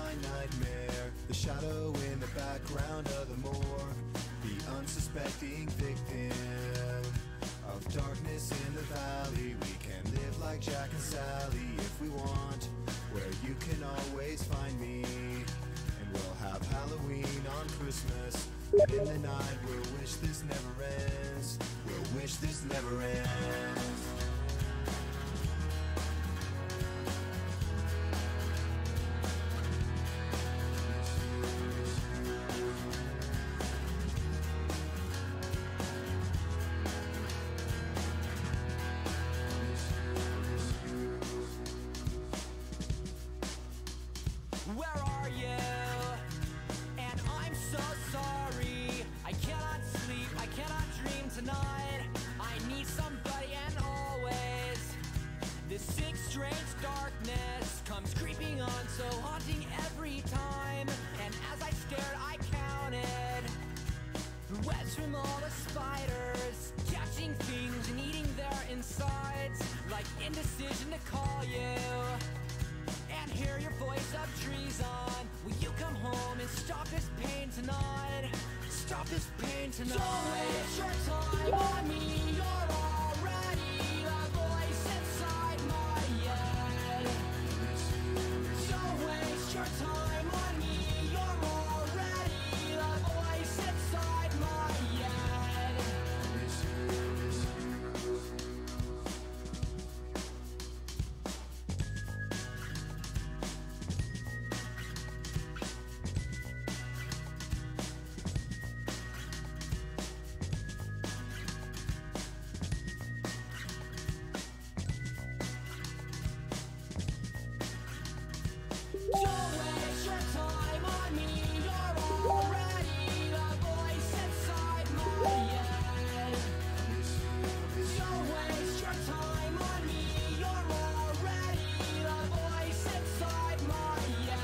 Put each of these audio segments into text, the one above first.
my nightmare, the shadow in the background of the morgue, the unsuspecting victim of darkness in the valley. We can live like Jack and Sally if we want, where you can always find me. And we'll have Halloween on Christmas, and in the night we'll wish this never ends. We'll wish this never ends. Where are you? And I'm so sorry. I cannot sleep, I cannot dream tonight. I need somebody and always. This sick, strange darkness comes creeping on, so haunting every time. And as I stared, I counted webs from all the spiders, catching things and eating their insides, like indecision to call you and hear your voice of treason. Will you come home and stop this pain tonight? Stop this pain tonight. Don't waste your time on me. You're already the voice inside my head. Don't waste your time on me. You're already the voice inside my head. Don't waste your time on me. You're already the voice inside my head. Don't waste your time on me. You're already the voice inside my head.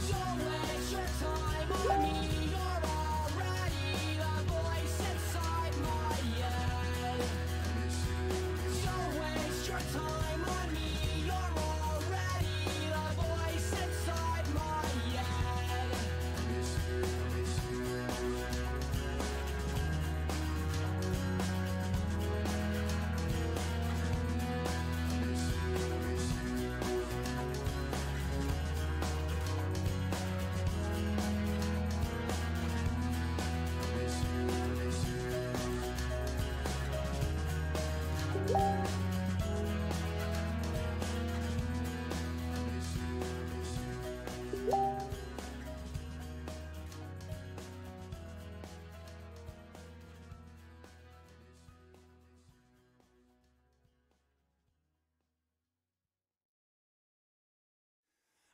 Don't waste your time on me. You're already the voice inside my head. Don't waste your time on me. You're already the voice inside my head.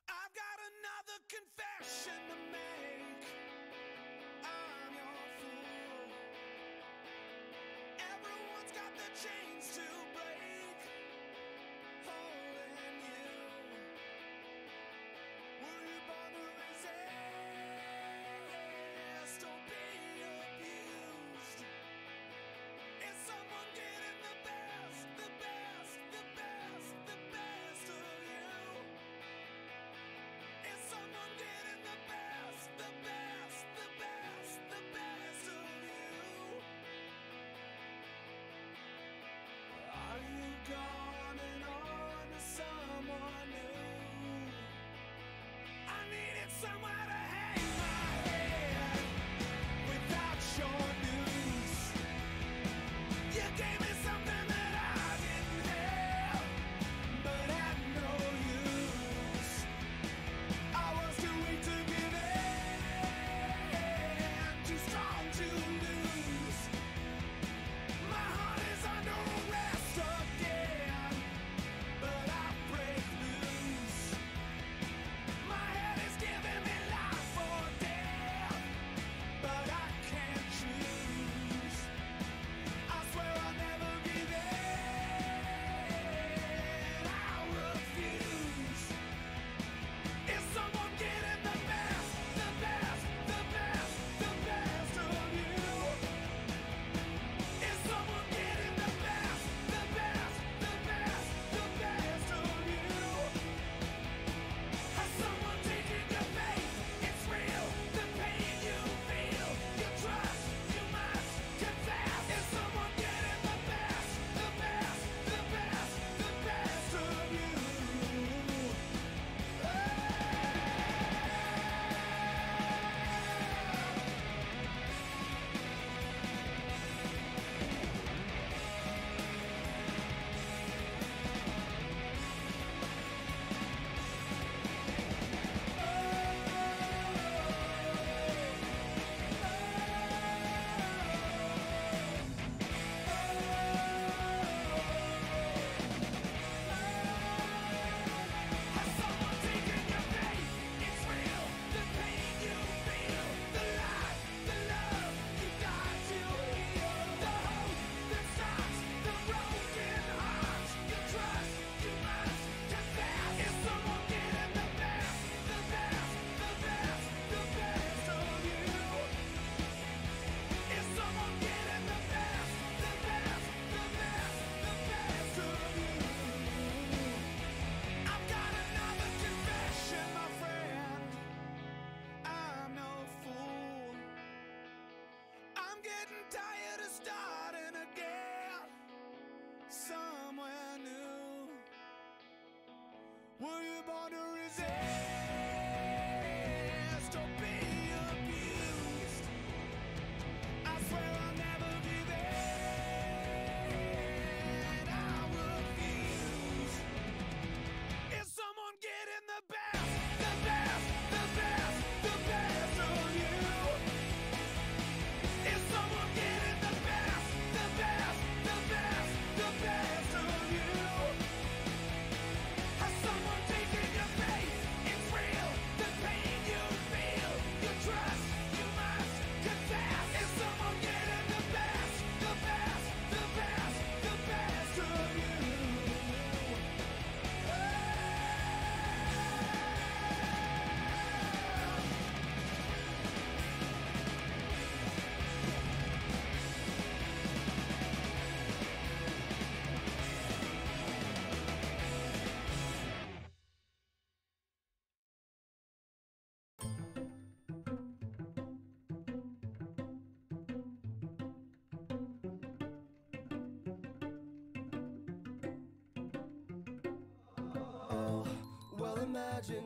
I've got another confession to make. I'm your fool. Everyone's got the chains to break, holding you. Were you born to resist or be abused? Is someone getting the best, the best, the best, the best of you? Is someone getting the best, the imagine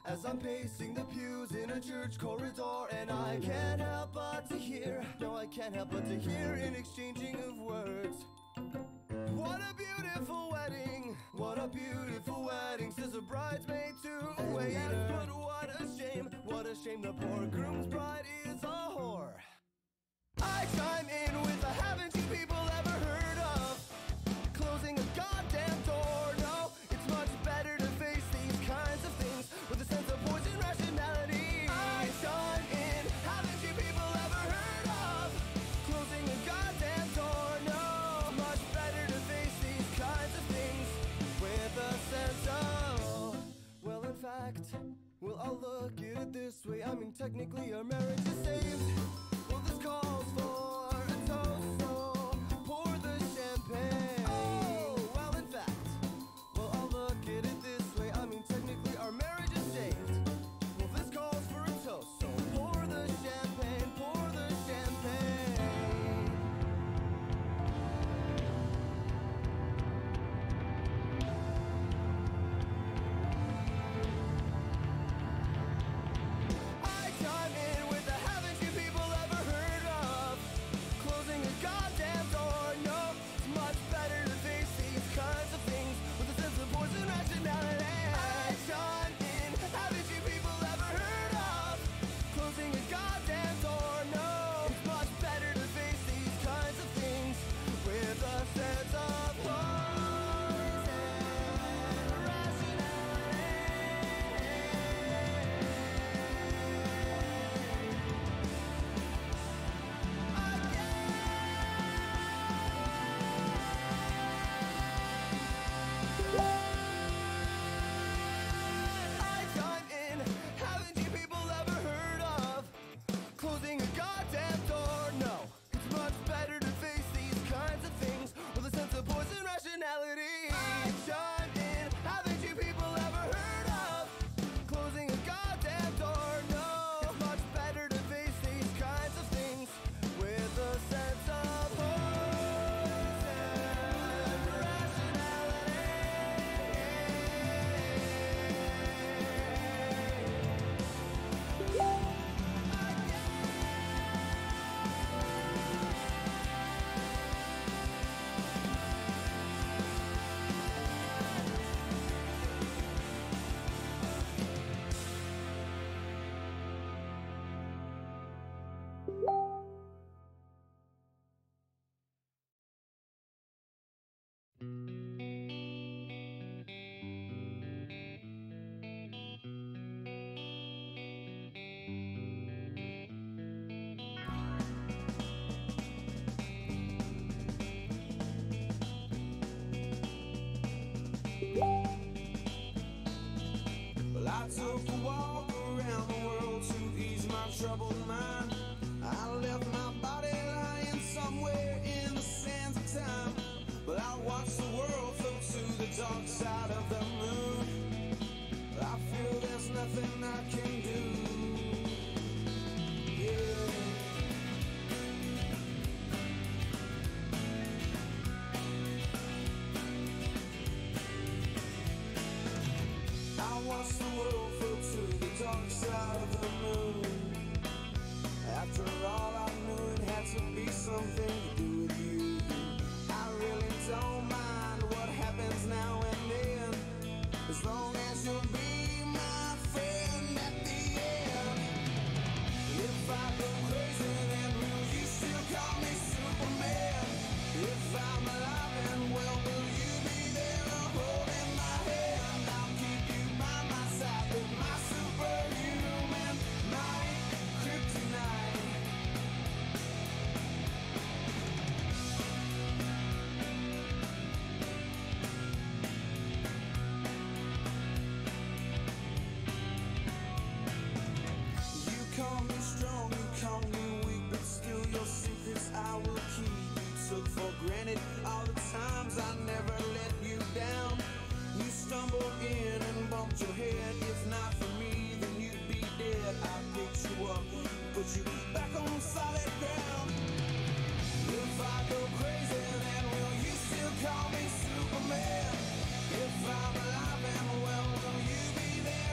as I'm pacing the pews in a church corridor, and I can't help but to hear, no, I can't help but to hear an exchanging of words. What a beautiful wedding, what a beautiful wedding, says a bridesmaid to a waiter. Yes, but what a shame the poor groom's bride is a whore. I chime in with a haven't you people ever heard of closing a goddamn door? No, it's much better to face these kinds of things with a sense of poison rationality. I chime in, haven't you people ever heard of closing a goddamn door? No, it's much better to face these kinds of things with a sense of, well, in fact, well, I'll look at it this way. I mean, technically our marriage is saved. Well, this calls for a toast, so pour the champagne. Oh, well, in fact, well, I'll look at it this way. I mean, technically our marriage is saved. Well, this calls for a toast, so pour the champagne, pour the champagne. I chime in with the haven't you people ever heard of closing a goddamn door? No, it's much better to face these kinds of things with a sense of poison rationality. I chime in, haven't you people ever heard of closing a goddamn door? No, it's much better to face these kinds of things with a sense of poison rationality. I chime in, haven't you people ever heard of closing a goddamn door? No, it's much better to face these kinds of things with a sense of poison rationality. I chime in, haven't you people ever heard of closing a goddamn door? No, it's much better to face these kinds of things with a sense of poison rationality. Well, I took a walk around the world to ease my troubled mind. I left my body lying somewhere in the sands of time. But I watched the world float to the dark side of the moon. I feel there's nothing I can do. Yeah. I watched the world float to the dark side of the moon. After all, I knew it had to be something to do with you. I really don't mind what happens now and then, as long as you'll be my friend at the end. If I go crazy, then will you still call me Superman? If I'm alive and well, will you be there holding my hand? I'll keep you by my side with my superhuman might, kryptonite. You call me strong, you call me weak, but still your secrets I will keep. You took for granted all the times I never let you down. You stumbled in and bumped your head. If not for me, then you'd be dead. I picked you up, put you back on solid ground. If I go crazy, then will you still call me Superman? If I'm alive and well, will you be there?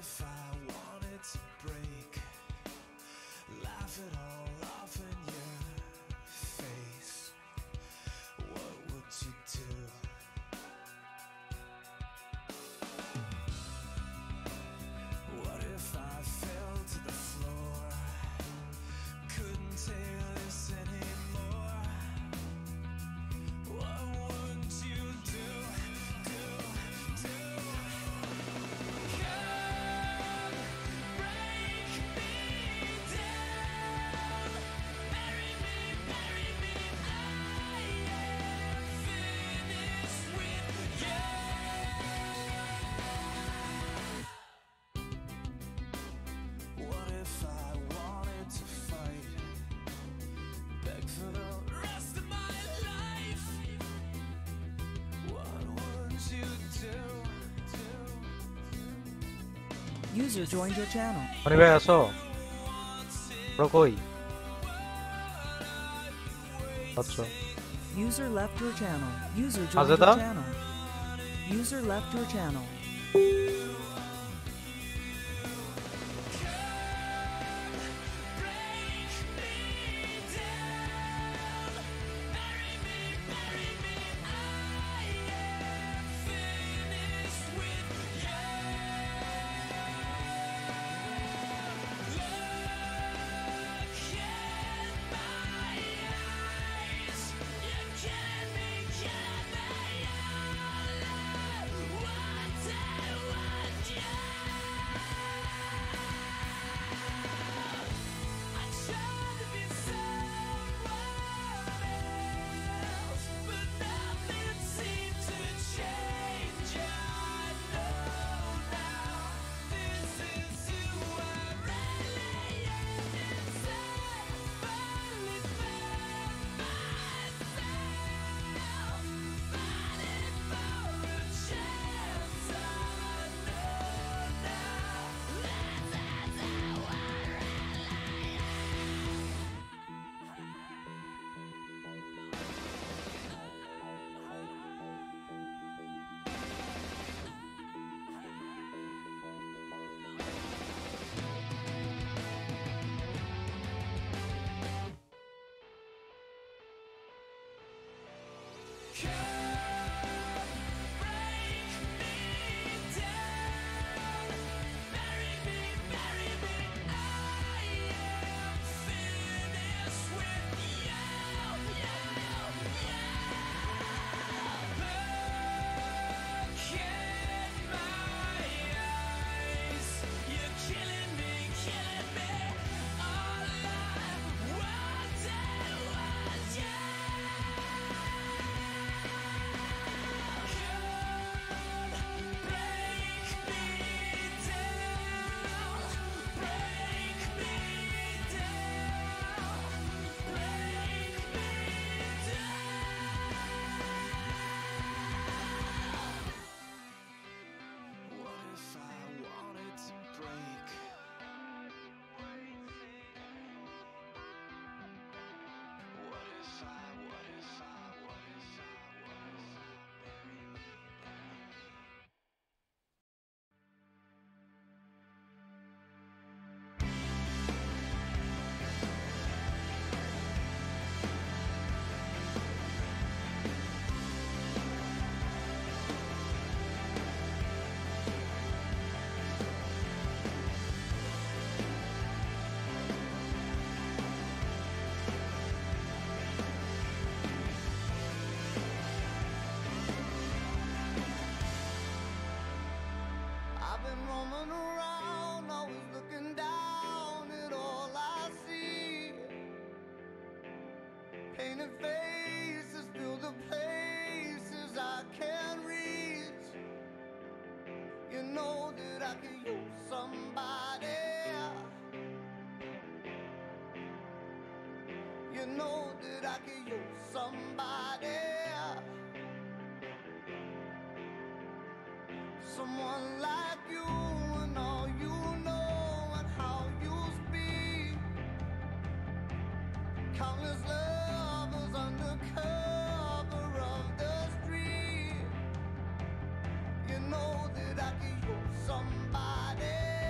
if I wanted to break, laugh it all off in your face? What would you do? What if I fell to the floor, couldn't take this anymore? What would you do? Come break me down, bury me, I am finished with you. What if I wanted to fight, beg for the rest of my life? What would you do? User joined your channel. 아니 왜 왔어? 브로코이 맞죠? User left your channel. User joined 가세다? your channel. User left your channel. Roaming around, always looking down at all I see. Painted faces fill the places I can't reach. You know that I could use somebody. You know that I could use somebody. Someone like you and all you know and how you speak. Countless lovers under cover of the street. You know that I could use somebody.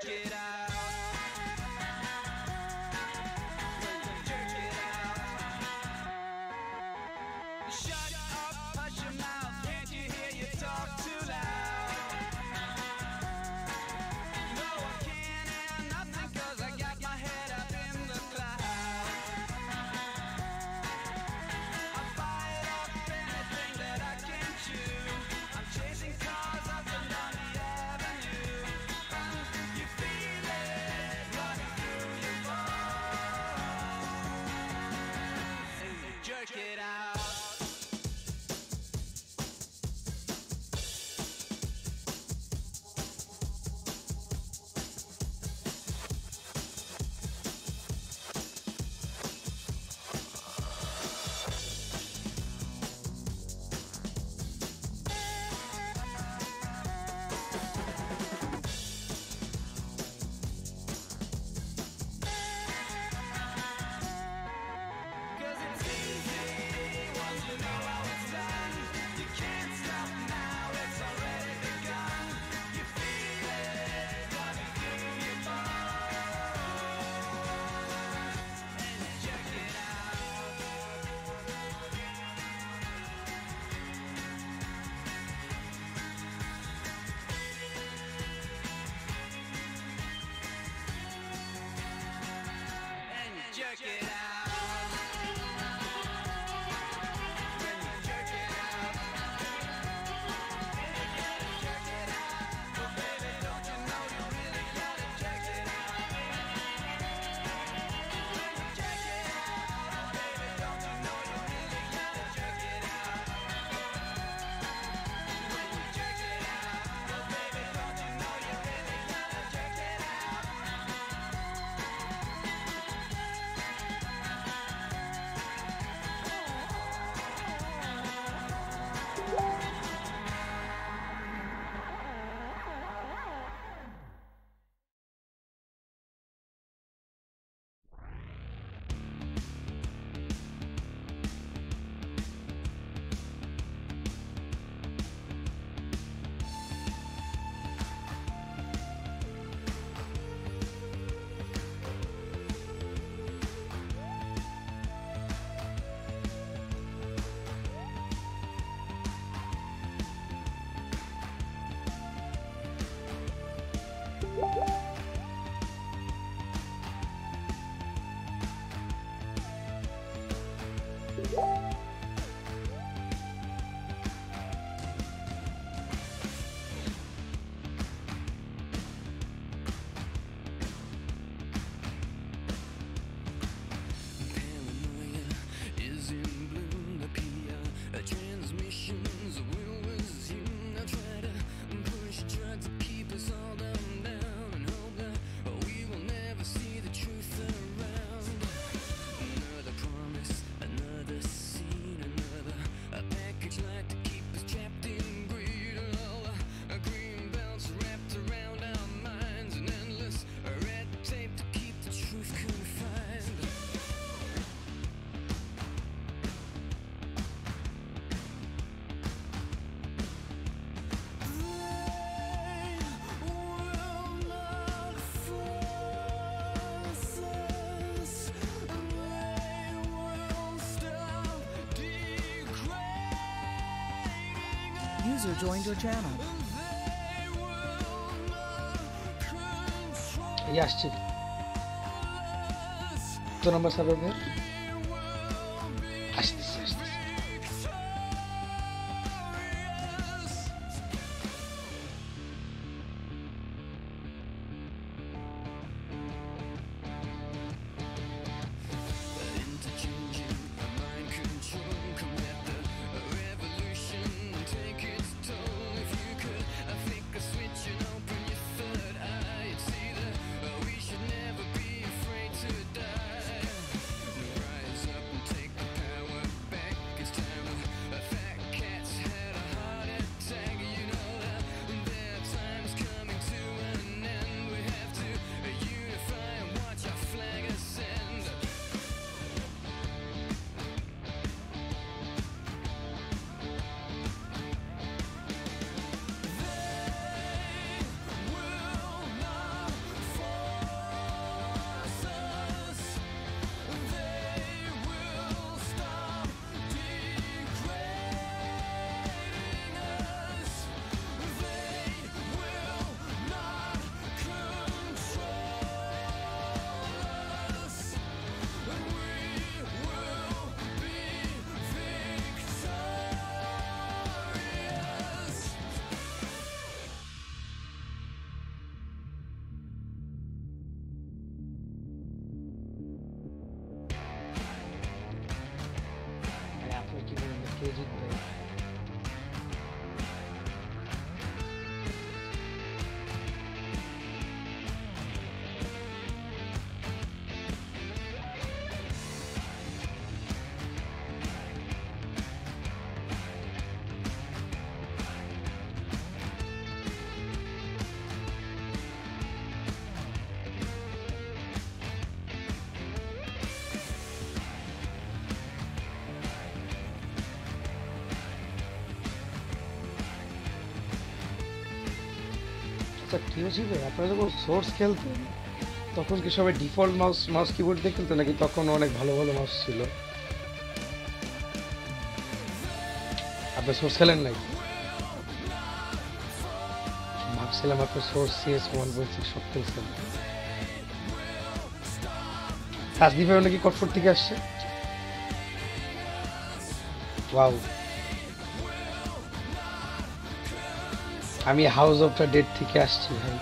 jerk it out. Jerk it out. Shut up, hush your mouth. Can't you hear you talk too loud? No, I can't hear nothing 'cause I got my head up in the clouds. I bite off anything that I can chew. I'm chasing cars up and down the avenue. You feel it running through your bones. Jerk it out. Cause it's easy once you know how it's done. You can't stop now, it's already begun. You feel it running through your bones. And you jerk it out. And you jerk it out. When you jerk it out. Jerk it out. But baby, don't you know you really gotta jerk it out. When you jerk it out. Baby, don't you know you really gotta jerk it out. When you jerk it out. But baby, don't you know you really gotta jerk it out. Paranoia is in bloom. The PR transmissions will resume. Now try to push, try to keep us all down and hope that we will never see the truth around. Another promise, another scene, another package like to keep us trapped in greed. All green belts wrapped around our minds, and endless red tape to keep the truth confined. User joined your channel. এই আসছি তো number server আসতেছি আসতেছি Interchanging mind control, combat the revolution, take its toll. If you could flick a switch and open your third eye, you'd see that we should never be afraid to die. Rise up and take the power back. কে জিতবে? কি হয়েছিল আপনারা যখন source খেলতেন তখন কি সবাই default mouse keyboard দিয়ে খেলতেন নাকি তখন অনেক ভালো ভালো মাউস ছিল? আপনি সোর্স খেলেন নাকি? ভাবছিলাম আপনি সোর্স CS 1.6 সব খেলছেন। রাজদীপ ভাই নাকি কটফোর্ড থেকে আসছে। ওয়াও, আমি হাউস অফ দ্য ডেড থেকে আসছি ভাই।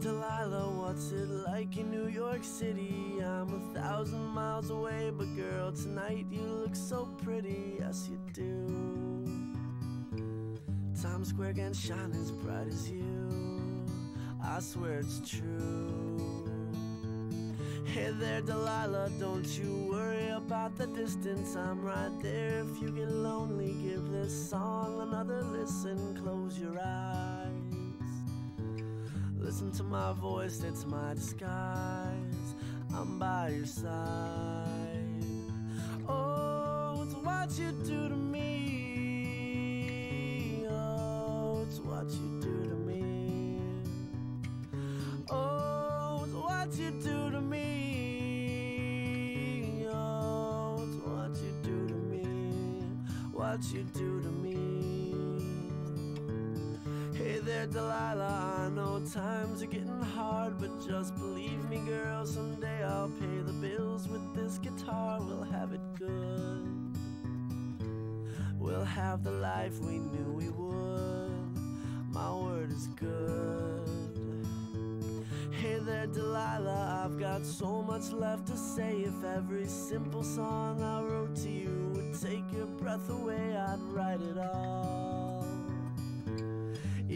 Delilah, what's it like in New York City? I'm 1,000 miles away, but girl, tonight you look so pretty, yes you do. Times Square can shine as bright as you, I swear it's true. Hey there Delilah, don't you worry about the distance, I'm right there. If you get lonely, give this song another listen, close your eyes. Listen to my voice, it's my disguise, I'm by your side. Oh, it's what you do to me. Oh, it's what you do to me. Oh, it's what you do to me. Oh, it's what you do to me. What you do to me. Hey there Delilah, I know times are getting hard, but just believe me girl, someday I'll pay the bills with this guitar. We'll have it good, we'll have the life we knew we would, my word is good. Hey there Delilah, I've got so much left to say. If every simple song I wrote to you would take your breath away, I'd write it all.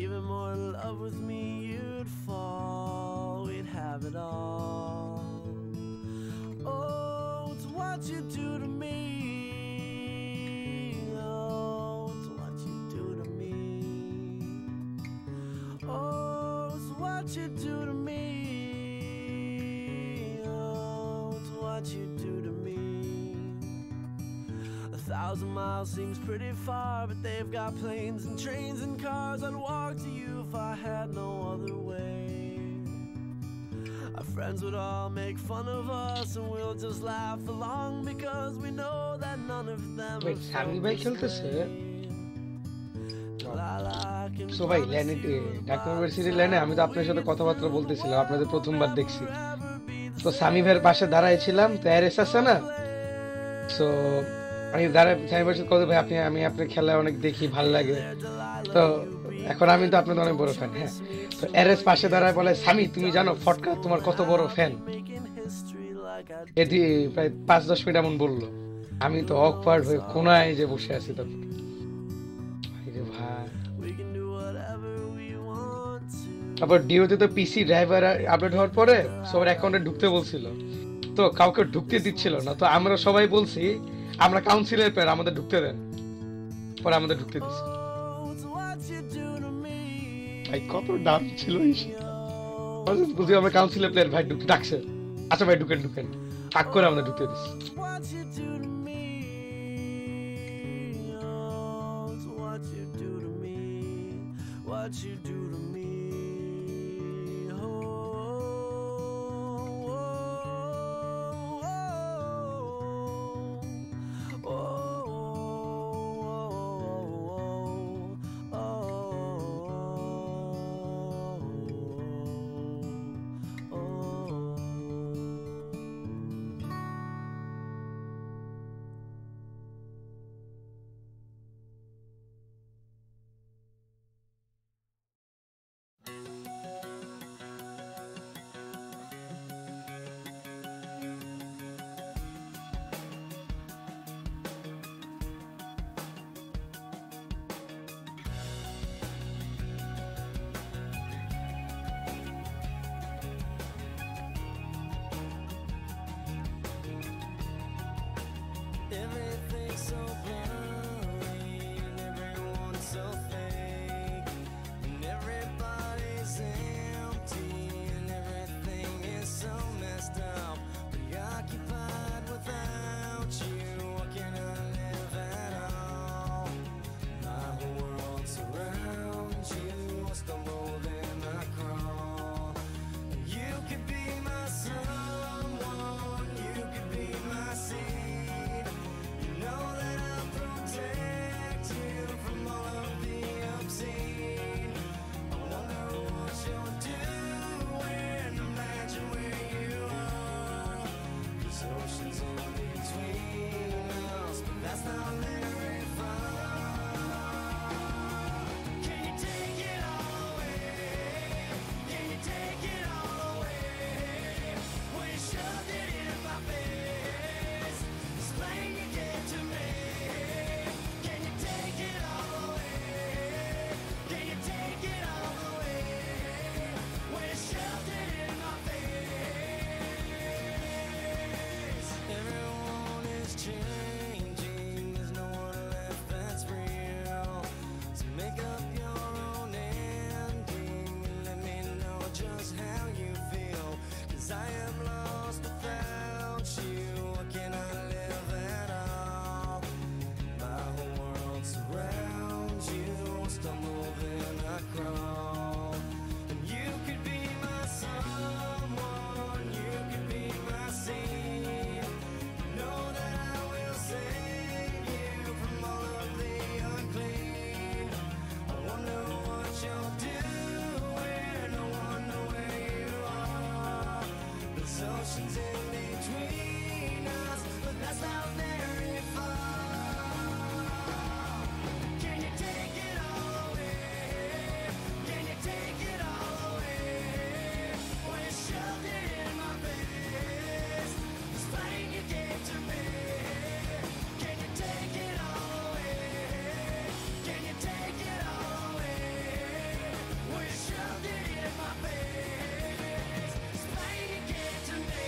Even more in love with me you'd fall, we'd have it all. Oh, it's what you do to me. Oh, it's what you do to me. Oh, it's what you do to me. Oh, it's what you do to me. 1,000 miles seems pretty far, but they've got planes and trains and cars. I'd walk to you if I had no other way. Our friends would all make fun of us, and we'll just laugh along because we know that none of them Wait, Sami bhai খেলতেছে? So ভাই ল্যানে Dhaka university ল্যানে আমি তো আপনার সাথে কথাবার্তা বলতেছিলাম, আপনাদের প্রথমবার দেখছি। তো সামি ভাইয়ের পাশে দাঁড়াইছিলাম, তো এরএস আছে না, সো আমি সামি ভাইয়ের সাথে কথা ভাই আমি আপনার খেলা অনেক দেখি, ভালো লাগে। তো এখন আমি তো আপনাদের অনেক বড় ফ্যান। হ্যাঁ, তো এরএস পাশে দাঁড়ায় বলে, সামি তুমি জানো ফটকা তোমার কত বড় ফ্যান? এটি প্রায় 5-10 মিনিট এমন বললো। আমি তো অকওয়ার্ড হয়ে কোনায় যে বসে আছি। তখন ভাই তারপর ডিওতে তো পিসি ড্রাইভার আপডেট হওয়ার পরে সবার অ্যাকাউন্টে ঢুকতে বলছিল, তো কাউকে ঢুকতে দিচ্ছিল না। তো আমরা সবাই বলছি আমরা কাউন্সিলের প্লেয়ার, আমাদের ঢুকতে দেন। পরে আমাদের ঢুকতে দিচ্ছে। ভাই কত দাম ছিল এই, বুঝি আমরা কাউন্সিলের প্লেয়ার, ভাই ঢুকতে ডাকছে, আচ্ছা ভাই ঢুকেন। ফাঁক করে আমরা ঢুকতে দিচ্ছি। What you do to me? Oh, it's what you do to me. What you do to me? Oh, oh, oh, oh, oh, oh, oh. Everything's so blurry and everyone's so fake, and everybody's empty and everything is so messed up, preoccupied without you. What can I live at all? My whole world surrounds you. I stumble then I crawl. You could be my someone, you could be my seed. You know that I'll protect you from all of the obscene. I wonder what you're doing. Imagine where you are. There's oceans in between us, but that's not very far. Can you take it all away? Can you take it all away? When you shoved it in my face, explain you did to me. Can you take it all away? Can you take it all away? When you shoved it in my face. Everyone is changing. There's no one left that's real. So make up your own ending and let me know just how you feel. 'Cause I am lost without you. What can I live at all? My whole world surrounds you. Stumble then I crawl. And you could be my someone, you could be my seed. Know that I will save you from all of the unclean. I wonder what you're doing. I wonder where you are. There's oceans in between us, but that's not very far. Can you take it all away? Can you take it all away? When you shoved it in my face, explain you gave to me. Can you take it all away? Can you take it all away? When you shoved it in my face, explain you gave to me.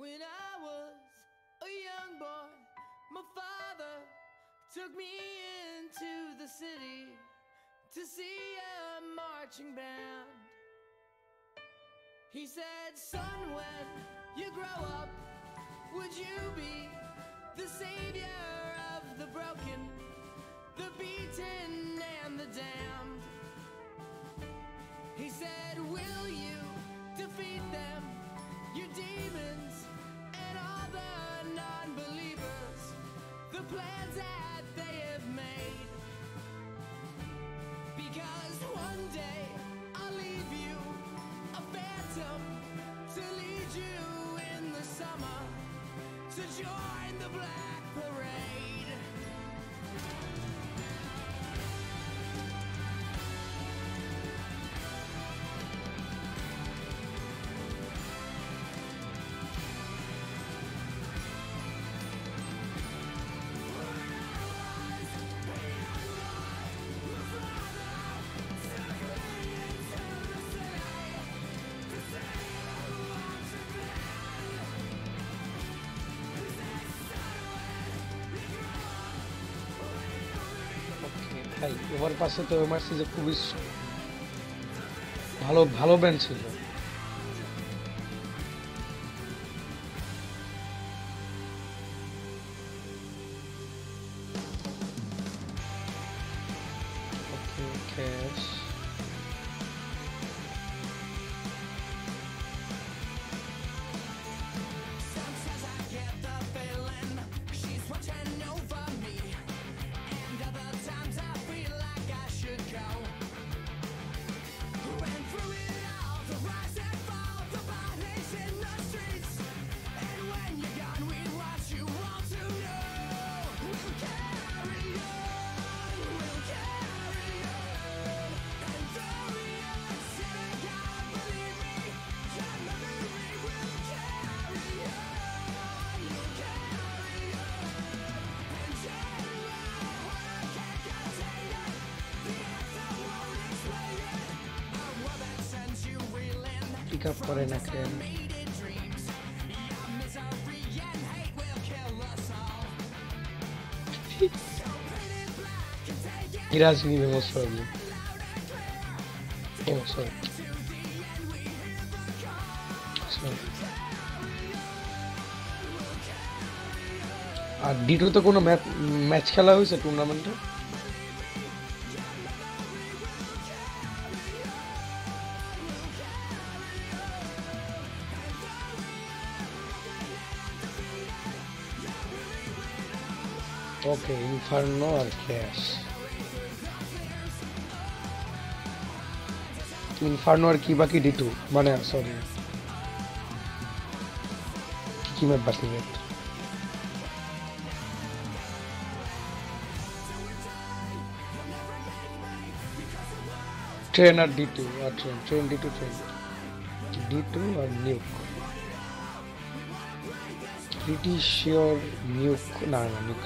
When I was a young boy, my father took me into the city to see a marching band. He said, son, when you grow up, would you be the savior of the broken, the beaten and the damned? He said, will you defeat them, your demons and all the non-believers, the plans that they have made? Because one day I'll leave you a phantom to lead you in the summer to join the Black Parade. ভাই এবার পাশে তো MercenarieZ খুবই ভালো ভালো band ছিল। ওকে cash Sometimes I get the feeling she's watching over me, and other times I feel like I should go. Ran through it all, the rise and fall, the bodies in the streets, and when you're gone, we want you all to know we'll carry on, we'll carry on. And though we are sick, God, believe me, your memory will carry on, you'll carry on. And I can't contain it, the anthem won't explain it. A world that sends you reeling, pick up করে না কেন? mated dreams. Your misery and hate will kill us all. So paint it black and take it ইরাজ নিবে most probably. loud and clear. ও sorry To the end we hear the call. আর D two তো কোনো match খেলা হয়েছে টুর্নামেন্টে? Okay Inferno আর ক্যাশ। ইনফার্নো আর কি বাকি ডিটু মানে সরি কি ম্যাপ বাকি ম্যাপ ট্রেন আর ডিটু আর ট্রেন ডিটু ডিটু আর নিউক প্রিটি শিওর নিউক না নিউক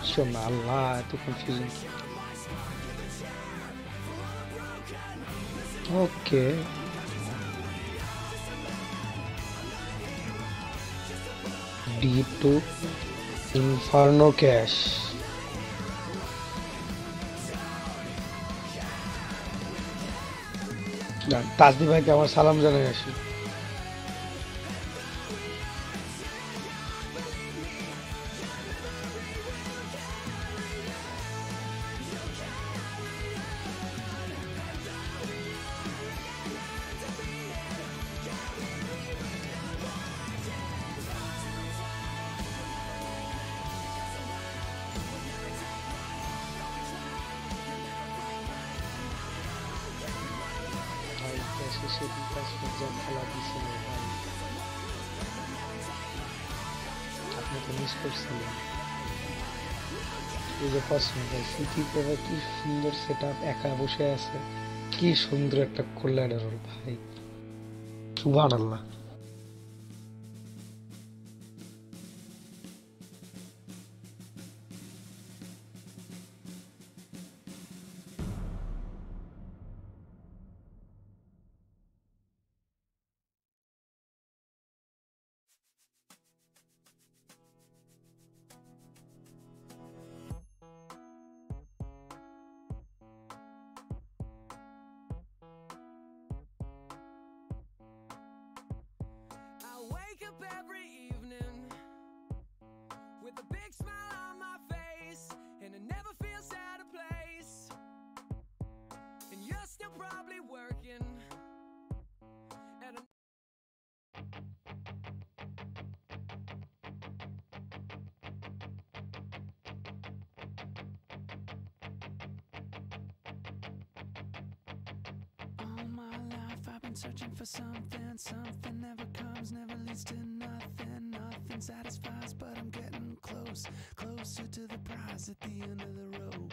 শিওর না আল্লাহ এত confusing okay D two Inferno Cache তাজদি ভাইকে আমার সালাম জানাই আসি খেলা দিছিল ভাই আপনাকে মিস করছিলাম এই যে পছন্দ সিটি পেপার কি সুন্দর সেট আপ একা বসে আছে কি সুন্দর একটা কোল্যাডার ভাই সুবহানাল্লাহ every evening with a big smile on my face, and it never feels out of place. And you're still probably working at a All my life I've been searching for something. Something never comes, never leads to nothing. Nothing satisfies, but I'm getting close. Closer to the prize at the end of the rope.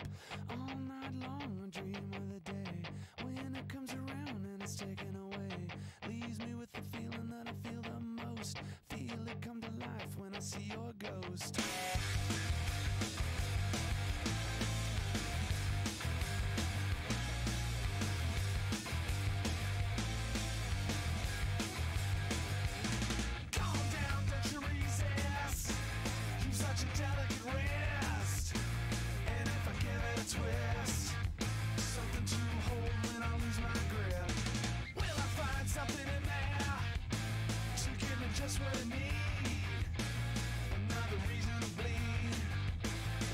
All night long I dream of the day when it comes around and it's taken away. Leaves me with the feeling that I feel the most. Feel it come to life when I see your ghost. Calm down, don't you resist. You're such a delicate wrist. And if I give it a twist, something to hold when I lose my grip. Will I find something in there to give me just what I need? Another reason to bleed.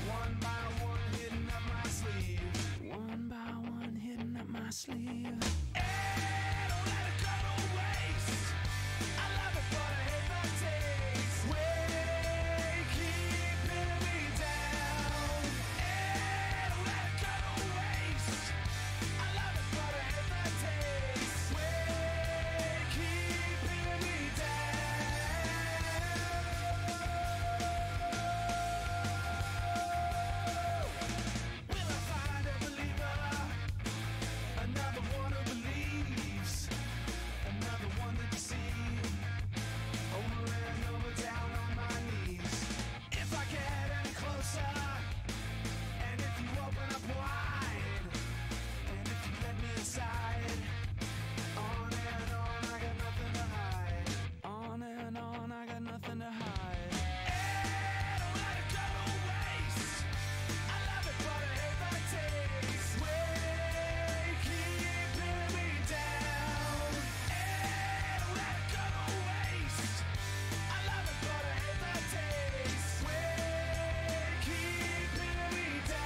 One by one hidden up my sleeve. One by one hidden up my sleeve. Hey, don't let it go to waste. I love it, but I hate the taste. Way keeping me down. Hey, don't let it go to waste. I love it, but I hate the taste. Way keeping me down. Will I find a believer? Another one who believes. Another one to deceive. Over and over, down on my knees. If I get any closer, and if you open up wide, and if you let me inside, on and on, I got nothing to hide. On and on, I got nothing to hide. Hey, don't let it go to waste. I love it, but I hate the taste. Way keeping me down. Hey, don't let it go to waste. I love it, but I hate the taste. Way keeping me down.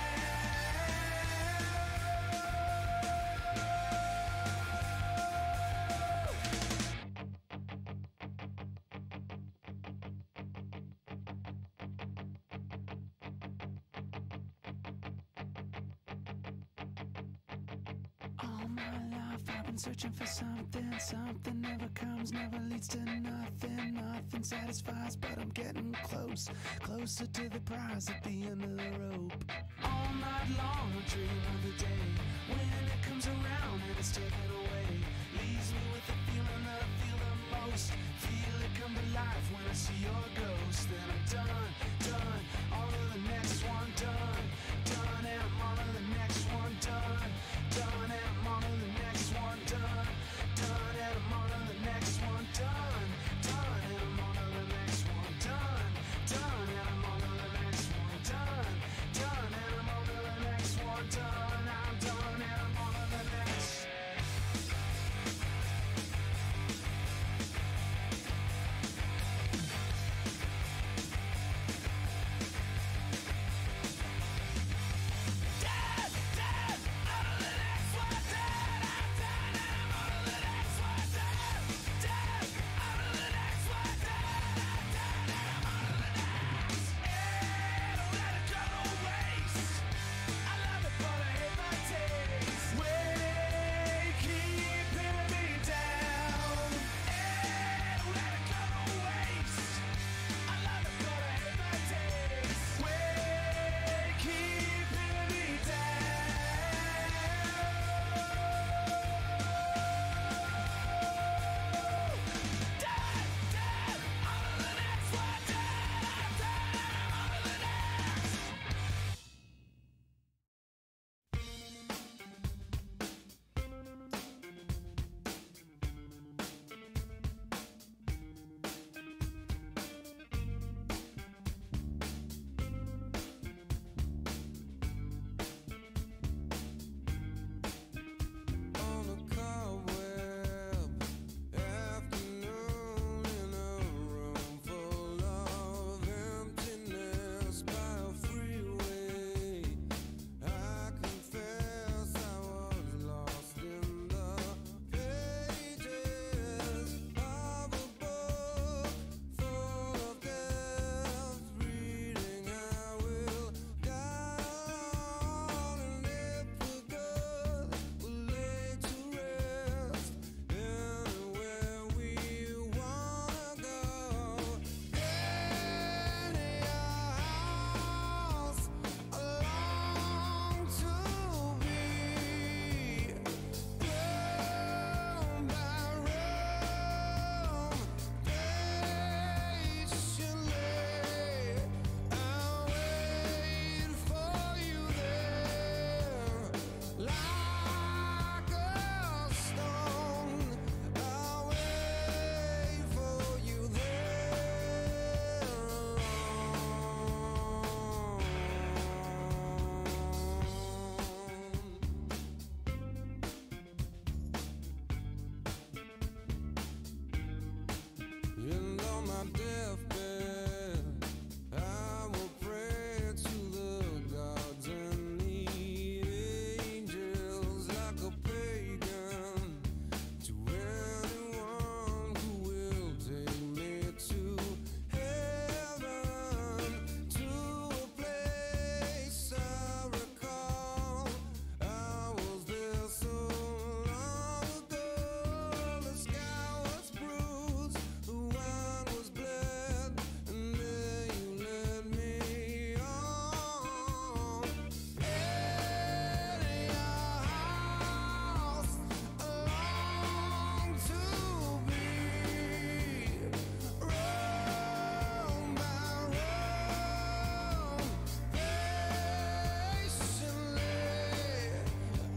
All my life I've been searching for something. Something never comes, never leads to nothing. Nothing satisfies, but I'm getting close. Closer to the prize at the end of the rope. All night long I dream of the day when it comes around and it's taken away. Leaves me with the feeling that I feel the most. Feel it come to life when I see your ghost. Then I'm done, done, on to the next one, done, done, and I'm on to the next one, done, done, and I'm on to the next one, done, done, and I'm on to the next one, done, done, and I'm on to the next one, done, done, and I'm on to the next one, done, done, and I'm on to the next one, done, I'm done, and I'm on to the next my deathbed, I will pray to the gods and the angels like a pagan, to anyone who will take me to heaven, to a place I recall. I was there so long ago. The sky was bruised, the wine was bled, and there you led me on. In your house, I long to be, room by room, patiently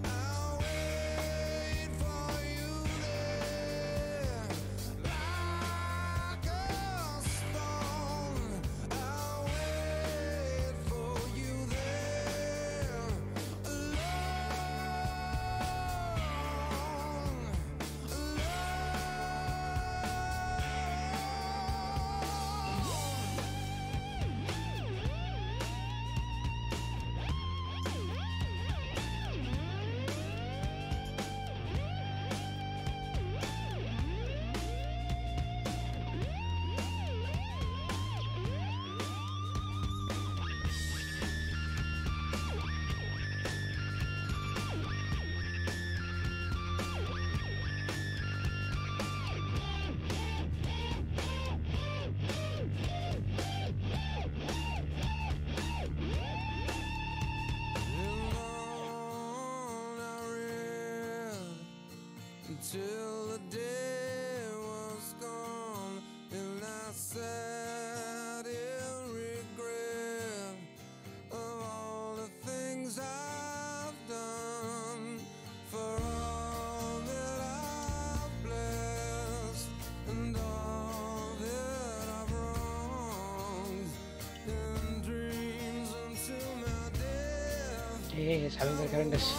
I'll wait for you there, like a stone. I'll wait for you there, until the day was gone, and I sat in regret of all the things I've done, for all that I've blessed and all that I've wronged, in dreams until my death. Samim ভাই current আসছে।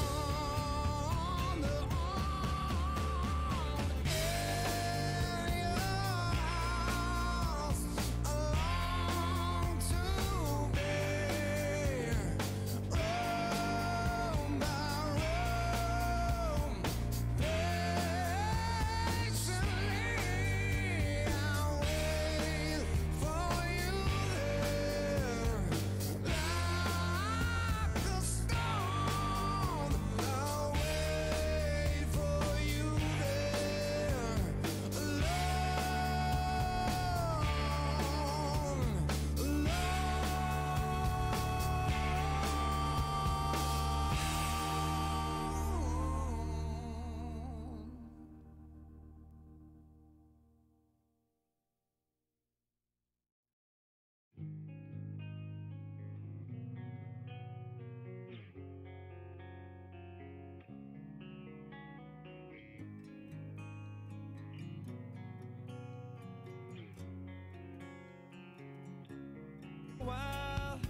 While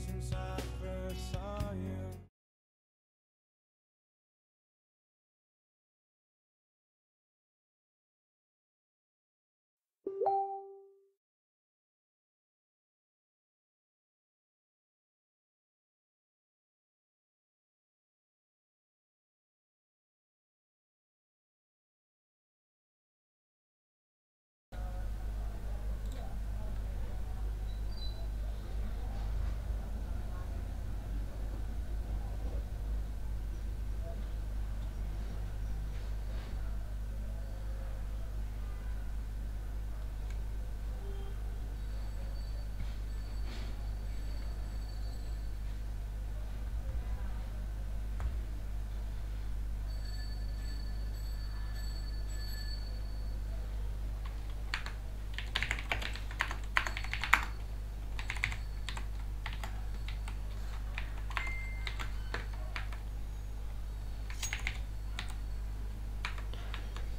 since I first saw you.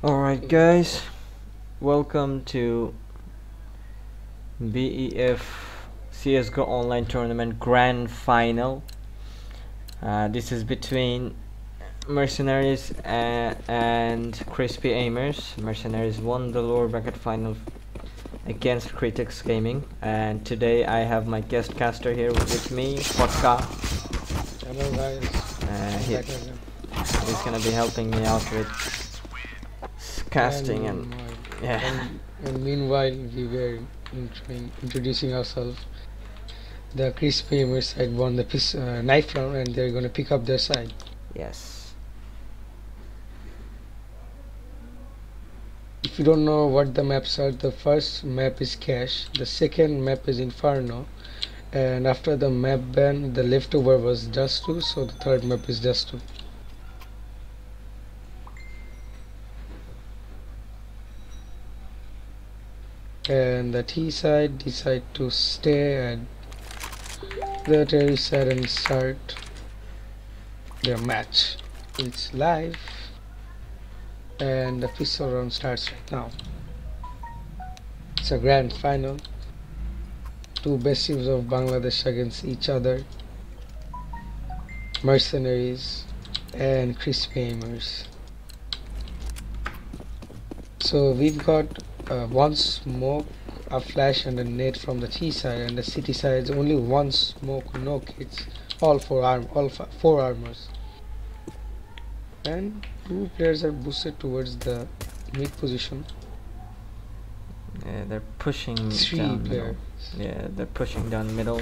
Alright guys, welcome to BEF CSGO Online Tournament Grand Final. This is between MercenarieZ and Krispy Aimers. MercenarieZ won the lower bracket final against Critics Gaming, and today I have my guest caster here with me, Vodka. Hello guys. He's gonna be helping me out with casting and yeah. And meanwhile, we were introducing ourselves. The Krispy side won the knife round, and they're gonna pick up their side. Yes. If you don't know what the maps are, the first map is Cache, the second map is Inferno, and after the map ban, the leftover was Dust 2, so the third map is Dust 2. And the T side decide to stay and the Terry side and start their match. It's live. And the pistol round starts right now. It's a grand final. Two best teams of Bangladesh against each other. MercenarieZ and Krispy. So we've got one smoke, a flash and a nade from the T side, and the city side is only one smoke, no kits, all four armors. And two players are boosted towards the mid position. Yeah, they're pushing Three down players. middle. Yeah, they're pushing down middle.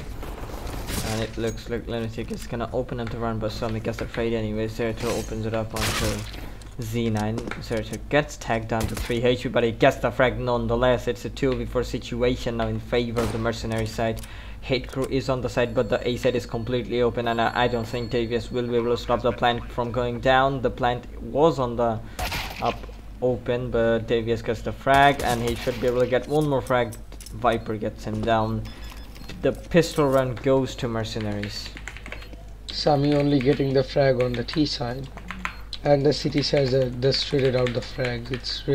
And it looks like Lunatic is gonna open up the run, but Sonic gets afraid anyway. Zerator opens it up onto Z9. Zerator gets tagged down to 3 HP, but he gets the frag nonetheless. It's a 2v4 situation now in favor of the Mercenary side. Hate Crew is on the side, but the A side is completely open, and I don't think Davies will be able to stop the plant from going down. The plant was on the up open, but Davies gets the frag, and he should be able to get one more frag. Viper gets him down. The pistol run goes to MercenarieZ. Sami only getting the frag on the T side, and the city side just traded out the frags. It's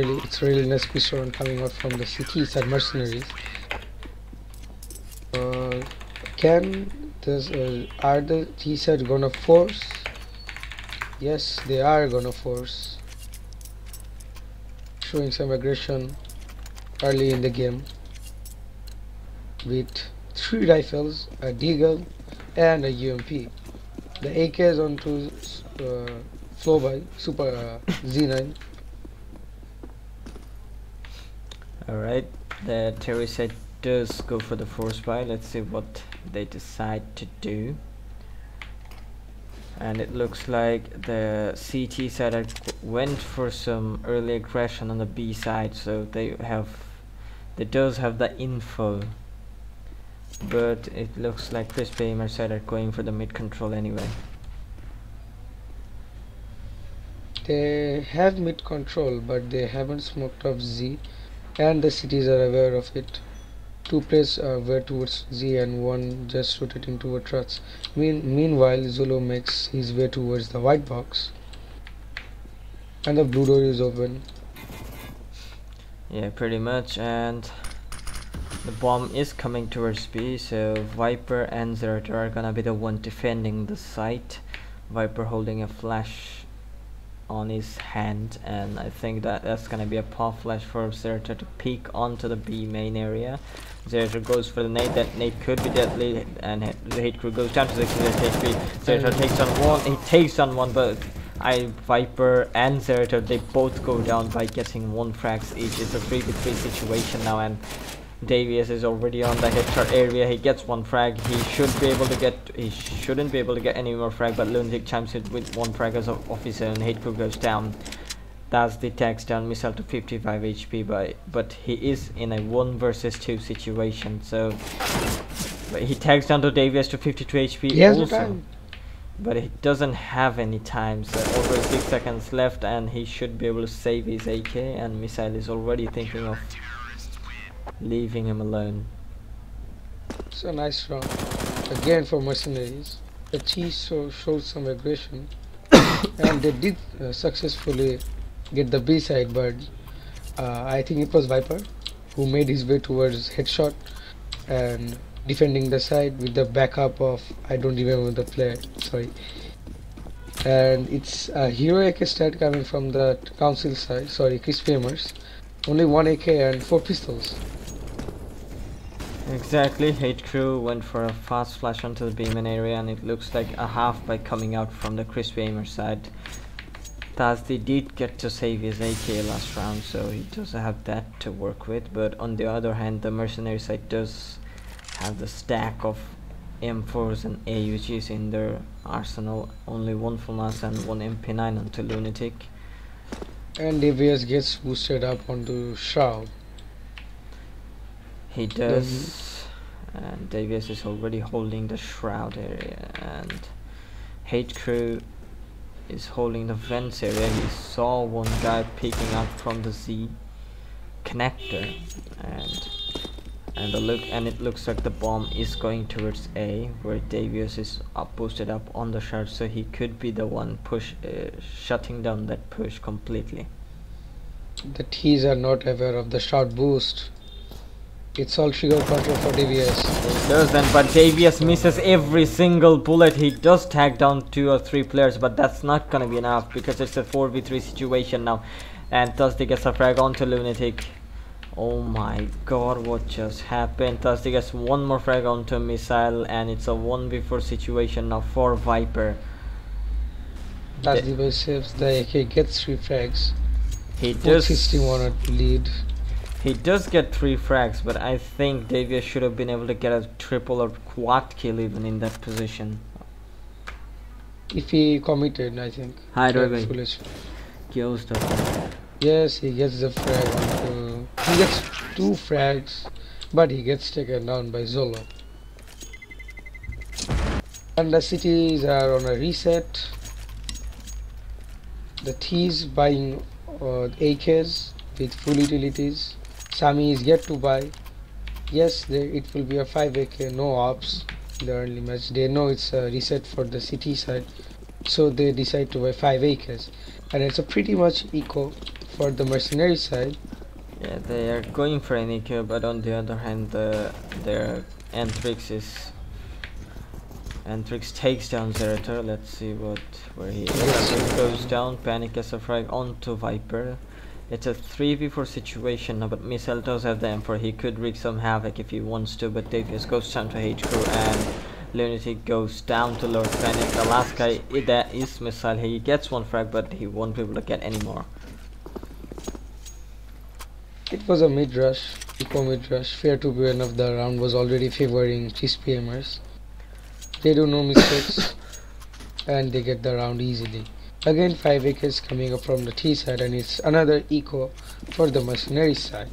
really nice pistol run coming out from the city side MercenarieZ. Are the T side gonna force? Yes, they are gonna force. Showing some aggression early in the game with 3 rifles, a deagle and a UMP. The AK is onto flow by Super Z9. Alright, the Terry side does go for the force buy. Let's see what they decide to do. And it looks like the CT side went for some early aggression on the B side, so they does have the info, but it looks like Krispy side are going for the mid control anyway. They have mid control, but they haven't smoked off Z, and the cities are aware of it. 2 players were towards Z and one just rotating toward trucks. Meanwhile, Zulu makes his way towards the white box, and the blue door is open. Yeah, pretty much, and the bomb is coming towards B, so Viper and Zerator are gonna be the one defending the site. Viper holding a flash on his hand, and I think that's gonna be a pop flash for Zerator to peek onto the B main area. Zerator goes for the nade. That nade could be deadly, and the Hate Crew goes down to 6 HP. Zerator takes on one. He takes on one, but Viper and Zerator, they both go down by getting 1 frags each. It's a 3v3 situation now, and Davies is already on the headshot area. He gets 1 frag. He shouldn't be able to get any more frag, but Lunatic chimes in with 1 frag as of his own. Hate Crew goes down. That's the tags down missile to 55 HP, but he is in a 1 versus 2 situation, so but he tags down to Davies to 52 HP 'Yes, also. But he doesn't have any time, so over 6 seconds left, and he should be able to save his AK, and Missile is already thinking of leaving him alone. It's a nice round again for MercenarieZ. The Chiefs showed some aggression and they did successfully get the B side, but I think it was Viper who made his way towards headshot and defending the side with the backup of, I don't remember the player, sorry. And it's a hero AK stat coming from the council side, sorry, Krispy. Only 1 AK and 4 pistols. Exactly, Hate Crew went for a fast flash onto the B main area, and it looks like a half by coming out from the Crispy Aimer side. Tazdi did get to save his AK last round, so he does have that to work with, but on the other hand, the Mercenary side does have the stack of M4s and AUGs in their arsenal. Only one FAMAS and one MP9 onto Lunatic. And DVS gets boosted up onto Shroud. He does, and Davies is already holding the Shroud area, and Hate Crew is holding the vents area. He saw one guy peeking out from the Z connector, and it looks like the bomb is going towards A, where Davies is boosted up on the Shroud, so he could be the one shutting down that push completely. The T's are not aware of the Shroud boost. It's all trigger control for Davies. He does then, but Davies misses every single bullet. He does tag down 2 or 3 players, but that's not gonna be enough because it's a 4v3 situation now. And Thursday gets a frag onto Lunatic. Oh my god, what just happened? Thursday gets one more frag onto Missile, and it's a 1v4 situation now for Viper. Thursday saves the AK, gets 3 frags. He does 61 at lead. He does get 3 frags, but I think Davies should have been able to get a triple or quad kill even in that position. If he committed, I think. Hi, foolish. Yes, he gets the frag onto. He gets 2 frags, but he gets taken down by Zolo. And the cities are on a reset. The T's buying AKs with full utilities. Sami is yet to buy. Yes, it will be a 5 AK, no ops in the early match. They know it's a reset for the city side, so they decide to buy 5 AKs, and it's a pretty much eco for the mercenary side. Yeah, they are going for an eco, but on the other hand, their Antrix takes down Zerator. Let's see where he is. Goes down. Panic as a frag onto Viper. It's a 3v4 situation now, but Missile does have the M4. He could wreak some havoc if he wants to, but Davies goes down to Hate Crew, and Lunatic goes down to Lord Panic. The last guy, that is Missile. He gets 1 frag, but he won't be able to get any more. It was a mid-rush, eco mid-rush. Fair to be enough, the round was already favoring Crispy Aimers. They do no mistakes, and they get the round easily. Again, 5 AKs coming up from the T side, and it's another eco for the mercenary side.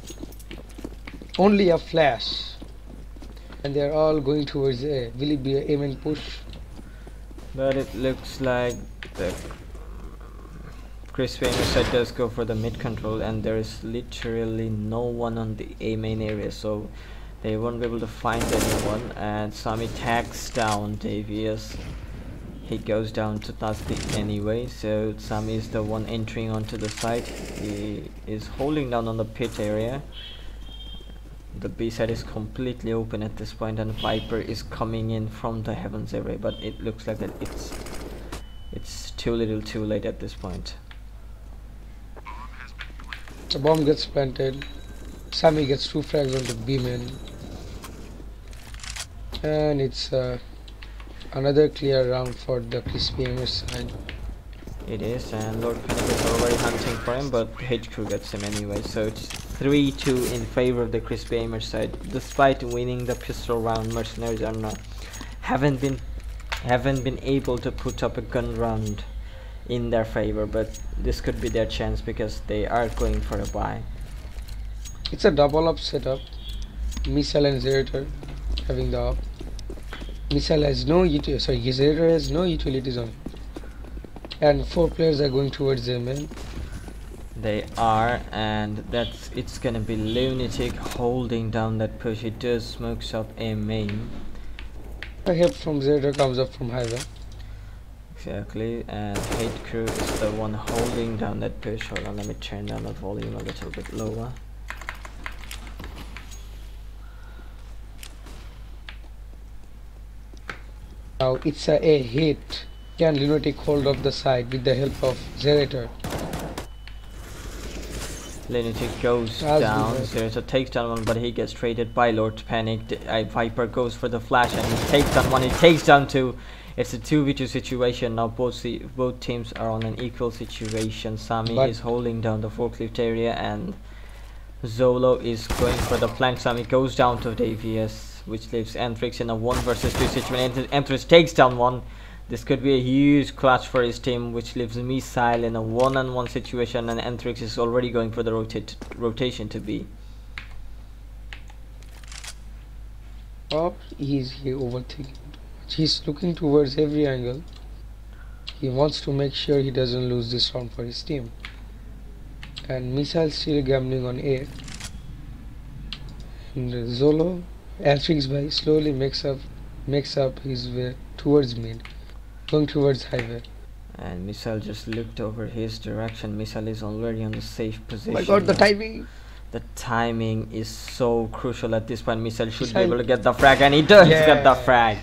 Only a flash, and they're all going towards A. Will it be an aim and push? But it looks like the Crispy Aimer side does go for the mid control, and there is literally no one on the A main area, so they won't be able to find anyone. And Sami tags down Davies. He goes down to Tazdi anyway, so Sami is the one entering onto the site. He is holding down on the pit area. The B side is completely open at this point, and Viper is coming in from the heavens area, but it looks like that it's too little too late at this point. The bomb gets planted. Sami gets 2 frags on the B main, and it's another clear round for the Crispy Aimer side. It is, and Lord Panic is already hunting for him, but H Crew gets him anyway, so it's 3-2 in favor of the Crispy Aimer side. Despite winning the pistol round, Mercenaries are haven't been able to put up a gun round in their favor, but this could be their chance because they are going for a buy. It's a double up setup. Missile and Zerator having the up. Missile has no utility, sorry, Zerator has no utilities on, and 4 players are going towards them, man. They are, and it's gonna be Lunatic holding down that push. He does smokes up a main. A help from Zerator comes up from highway. Exactly, and Hate Crew is the one holding down that push. Hold on, let me turn down the volume a little bit lower. Now it's a hit. Can Lunatic hold off the side with the help of Zerator? Lunatic goes As we down. heard. There's a takes down one, but he gets traded by Lord Panic. Viper goes for the flash and he takes down one. He takes down two. It's a 2v2 situation now. Both teams are on an equal situation. Sami But- is holding down the forklift area and Zolo is going for the flank. Sami goes down to Davies, which leaves Anthrix in a 1 versus 2 situation. Anthrix takes down one. This could be a huge clutch for his team, which leaves Missile in a 1-on-1 situation, and Anthrix is already going for the rotation to B. Or is he overthinking? He's looking towards every angle. He wants to make sure he doesn't lose this round for his team. And Missile still gambling on A. And Zolo, Anthrix by slowly makes up his way towards mid, going towards highway. And Missile just looked over his direction. Missile is already on the safe position. Oh my god, the now. timing! The timing is so crucial at this point. Missile should be Missile- able to get the frag, and he does get the Yeah. frag.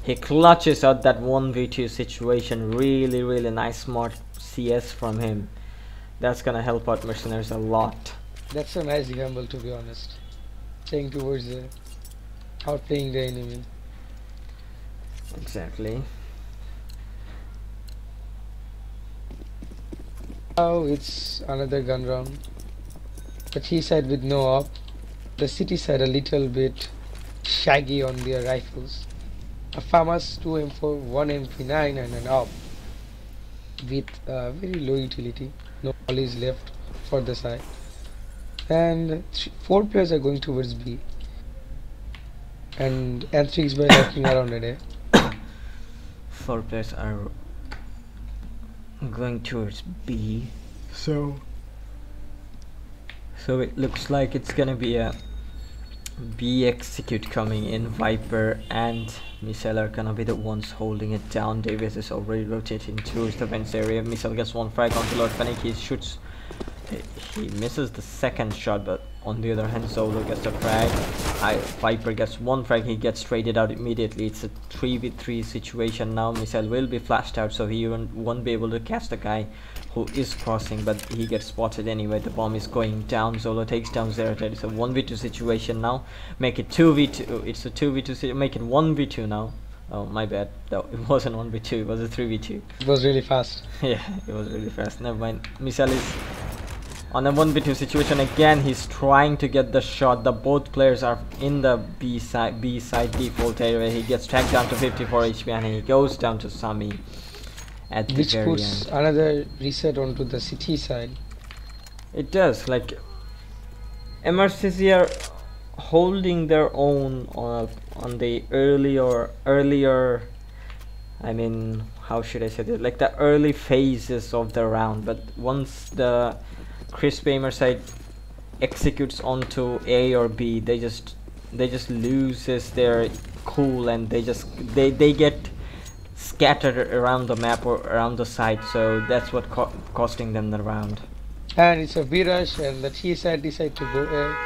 He clutches out that 1v2 situation. Really, really nice, smart CS from him. That's gonna help out Mercenaries a lot. That's a nice gamble, to be honest. Staying towards the outplaying the enemy. Exactly. Now it's another gun round. The T side with no op. The city side a little bit shaggy on their rifles. A FAMAS 2 M4, 1 MP9 and an op with very low utility. No volleys left for the side. And 4 players are going towards B. And Anthrix by knocking around it. 4 players are going towards B. So it looks like it's gonna be a B execute coming in. Viper and Missile are gonna be the ones holding it down. Davis is already rotating towards the fence area. Missile gets one frag onto Lord Panic. He shoots. He misses the second shot, but on the other hand, Zolo gets a frag. Viper gets one frag. He gets traded out immediately. It's a 3v3 situation now. Missile will be flashed out, so he won't be able to catch the guy who is crossing, but he gets spotted anyway. The bomb is going down. Zolo takes down Zerated. It's a 1v2 situation now. Make it 2v2. It's a 2v2. Make it 1v2 now. Oh, my bad. No, it wasn't 1v2. It was a 3v2. It was really fast. Yeah, it was really fast. Never mind. Missile is on a 1v2 situation again. He's trying to get the shot. The both players are in the B side default area. He gets tracked down to 54 HP and he goes down to Sami at the Which very puts end. another reset onto the city side. It does. Like MercenarieZ are holding their own on the earlier. I mean, how should I say this? Like the early phases of the round, but once the Krispy side executes onto A or B, they just loses their cool and they get scattered around the map or around the site. So that's what costing them the round. And it's a B rush and the T side decide to go A.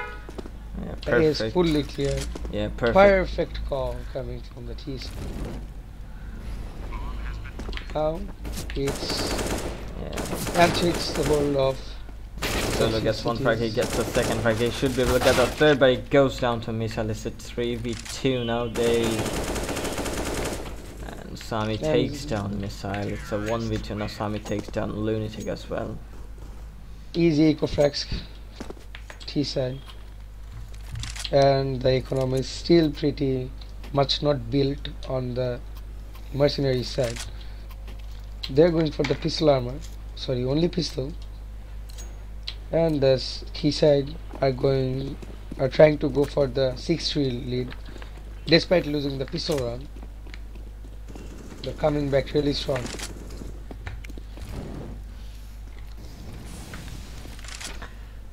Yeah, A is perfect. fully clear. Yeah, perfect. Perfect call coming from the T side. Now it's Yeah. Anthrix the hold of Zolo gets one frag, he gets the second frag. He should be able to get the third, but it goes down to Missile. It's a 3v2 now. And Sami takes down Missile. It's a 1v2 now. Sami takes down Lunatic as well. easy eco frags T side. And the economy is still pretty much not built on the mercenary side. They're going for the pistol armor, sorry, only pistol. And the T side are trying to go for the 6-3 lead despite losing the pistol round. They're coming back really strong.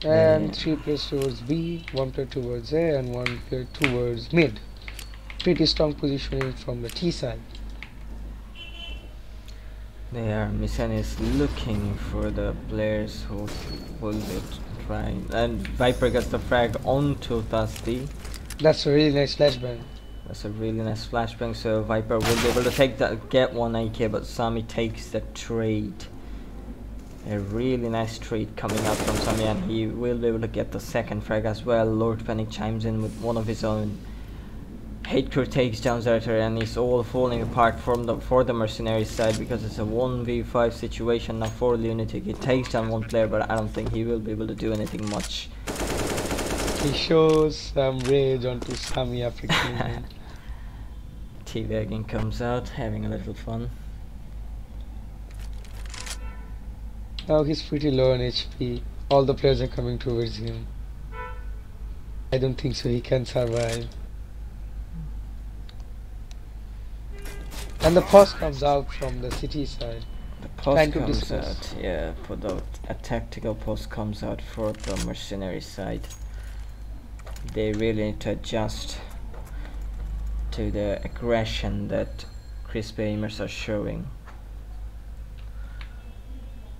And 3 players towards B, 1 player towards A, and 1 player towards mid. Pretty strong positioning from the T side. There, Mission is looking for the players who will be trying. And Viper gets the frag onto Thusty. That's a really nice flashbang. That's a really nice flashbang. So Viper will be able to take that, get one AK, but Sami takes the trade. A really nice trade coming out from Sami, and he will be able to get the second frag as well. Lord Panic chimes in with one of his own. Hate Crew takes down Zerator, and it's all falling apart for the Mercenary side because it's a 1v5 situation now for Lunatic. He takes down one player, but I don't think he will be able to do anything much. He shows some rage onto Sami after killing him. Teabagging comes out, having a little fun. Now he's pretty low on HP. All the players are coming towards him. I don't think so he can survive. And the post comes out from the city side. The post comes out, yeah, a tactical post comes out for the Mercenary side. They really need to adjust to the aggression that Krispy aimers are showing.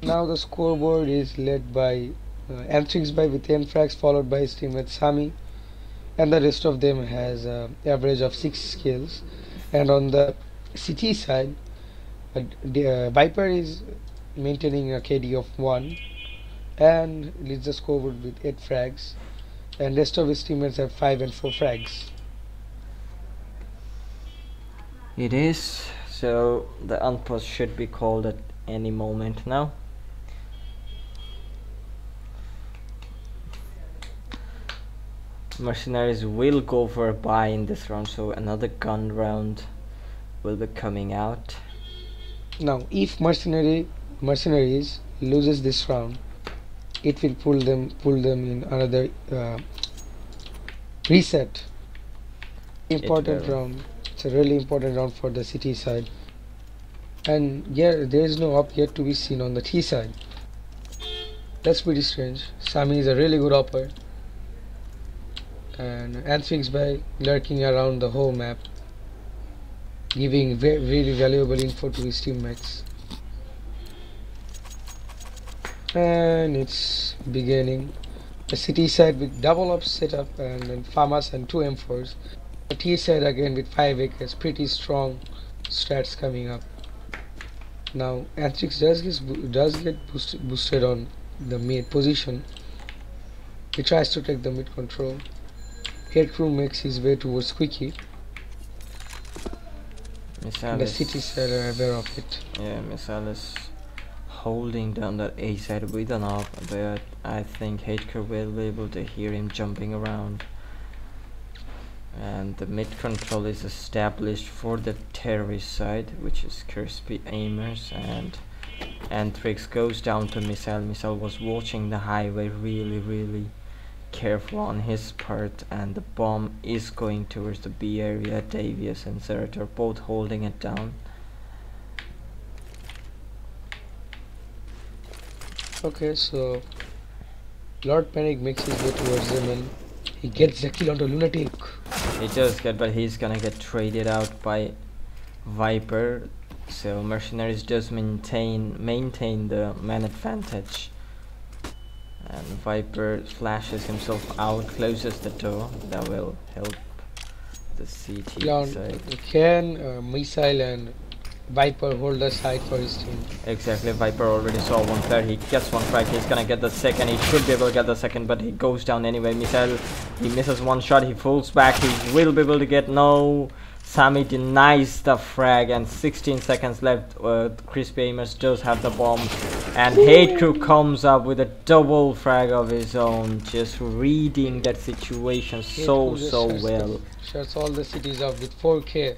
Now the scoreboard is led by M6 with 10 frags, followed by his teammate Sami, and the rest of them has an average of 6 kills. And on the CT side, Viper is maintaining a KD of 1 and leads the scoreboard with 8 frags, and rest of his teammates have 5 and 4 frags. It is, so the unpost should be called at any moment now. Mercenaries will go for a buy in this round, so another gun round will be coming out. Now if Mercenaries loses this round, it will pull them in another reset. Important round. It's a really important round for the city side. And yeah, there is no op yet to be seen on the T side. That's pretty strange. Sami is a really good opper, and Anthrax by lurking around the whole map, giving really valuable info to his teammates. And it's beginning. The city side with double up setup, and then FAMAS and 2 M4s. The T side again with 5 AKs, pretty strong stats coming up. Now Anthrax does get boosted on the mid position. He tries to take the mid control. Hate Crew makes his way towards Quickie. And the city side are aware of it. Yeah, Missile is holding down that A side with an op, but I think Hate Crew will be able to hear him jumping around. And the mid control is established for the terrorist side, which is Krispy aimers, and Anthrax goes down to Missile. Missile was watching the highway, really careful on his part, and the bomb is going towards the B area. Davius and Zerator both holding it down. Okay, so Lord Panic makes his way towards him and he gets the kill onto Lunatic. He does get, but he's gonna get traded out by Viper. So Mercenaries does maintain the man advantage, and Viper flashes himself out, closes the door. That will help the CT side. Can Missile and Viper hold the side for his team? Exactly, Viper already saw one player. He gets one frag, he's gonna get the second. He should be able to get the second, but he goes down anyway. Missile, he misses one shot, he falls back. He will be able to get no. Sami denies the frag, and 16 seconds left. Krispy aimers does have the bomb, and Hate Crew comes up with a double frag of his own, just reading that situation so well. Shuts all the cities up with 4K,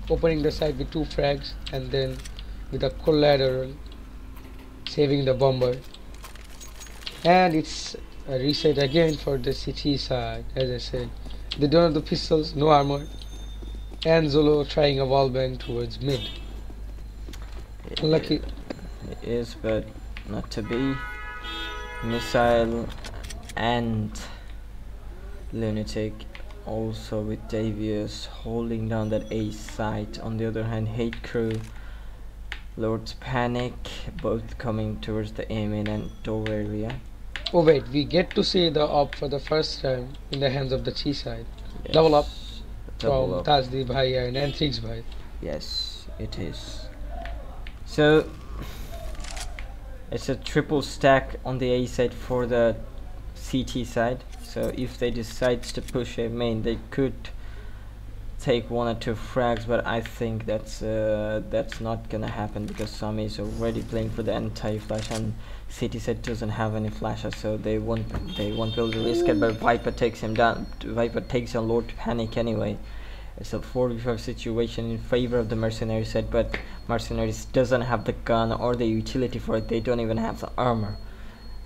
opening the side with 2 frags, and then with a collateral saving the bomber. And it's a reset again for the city side. As I said, they don't have the pistols, no armor, and Zolo trying a wall bang towards mid. Unlucky. It is, but not to be. Missile and Lunatic also with Davius holding down that A site. On the other hand, Hate Crew, Lord's Panic, both coming towards the aim-in and door area. Oh wait, we get to see the op for the first time in the hands of the Chi side. Yes. Double up Double from up. Tajdi Bhai and Anthrax Bhai. Yes, it is. So It's a triple stack on the A side for the CT side, so if they decide to push a main, they could take 1 or 2 frags, but I think that's not gonna happen because Sami is already playing for the anti-flash and CT side doesn't have any flashes, so they won't be able to risk it. But Viper takes him down. Viper takes on Lord Panic anyway. It's a 4v5 situation in favor of the MercenarieZ, but MercenarieZ doesn't have the gun or the utility for it. They don't even have the armor,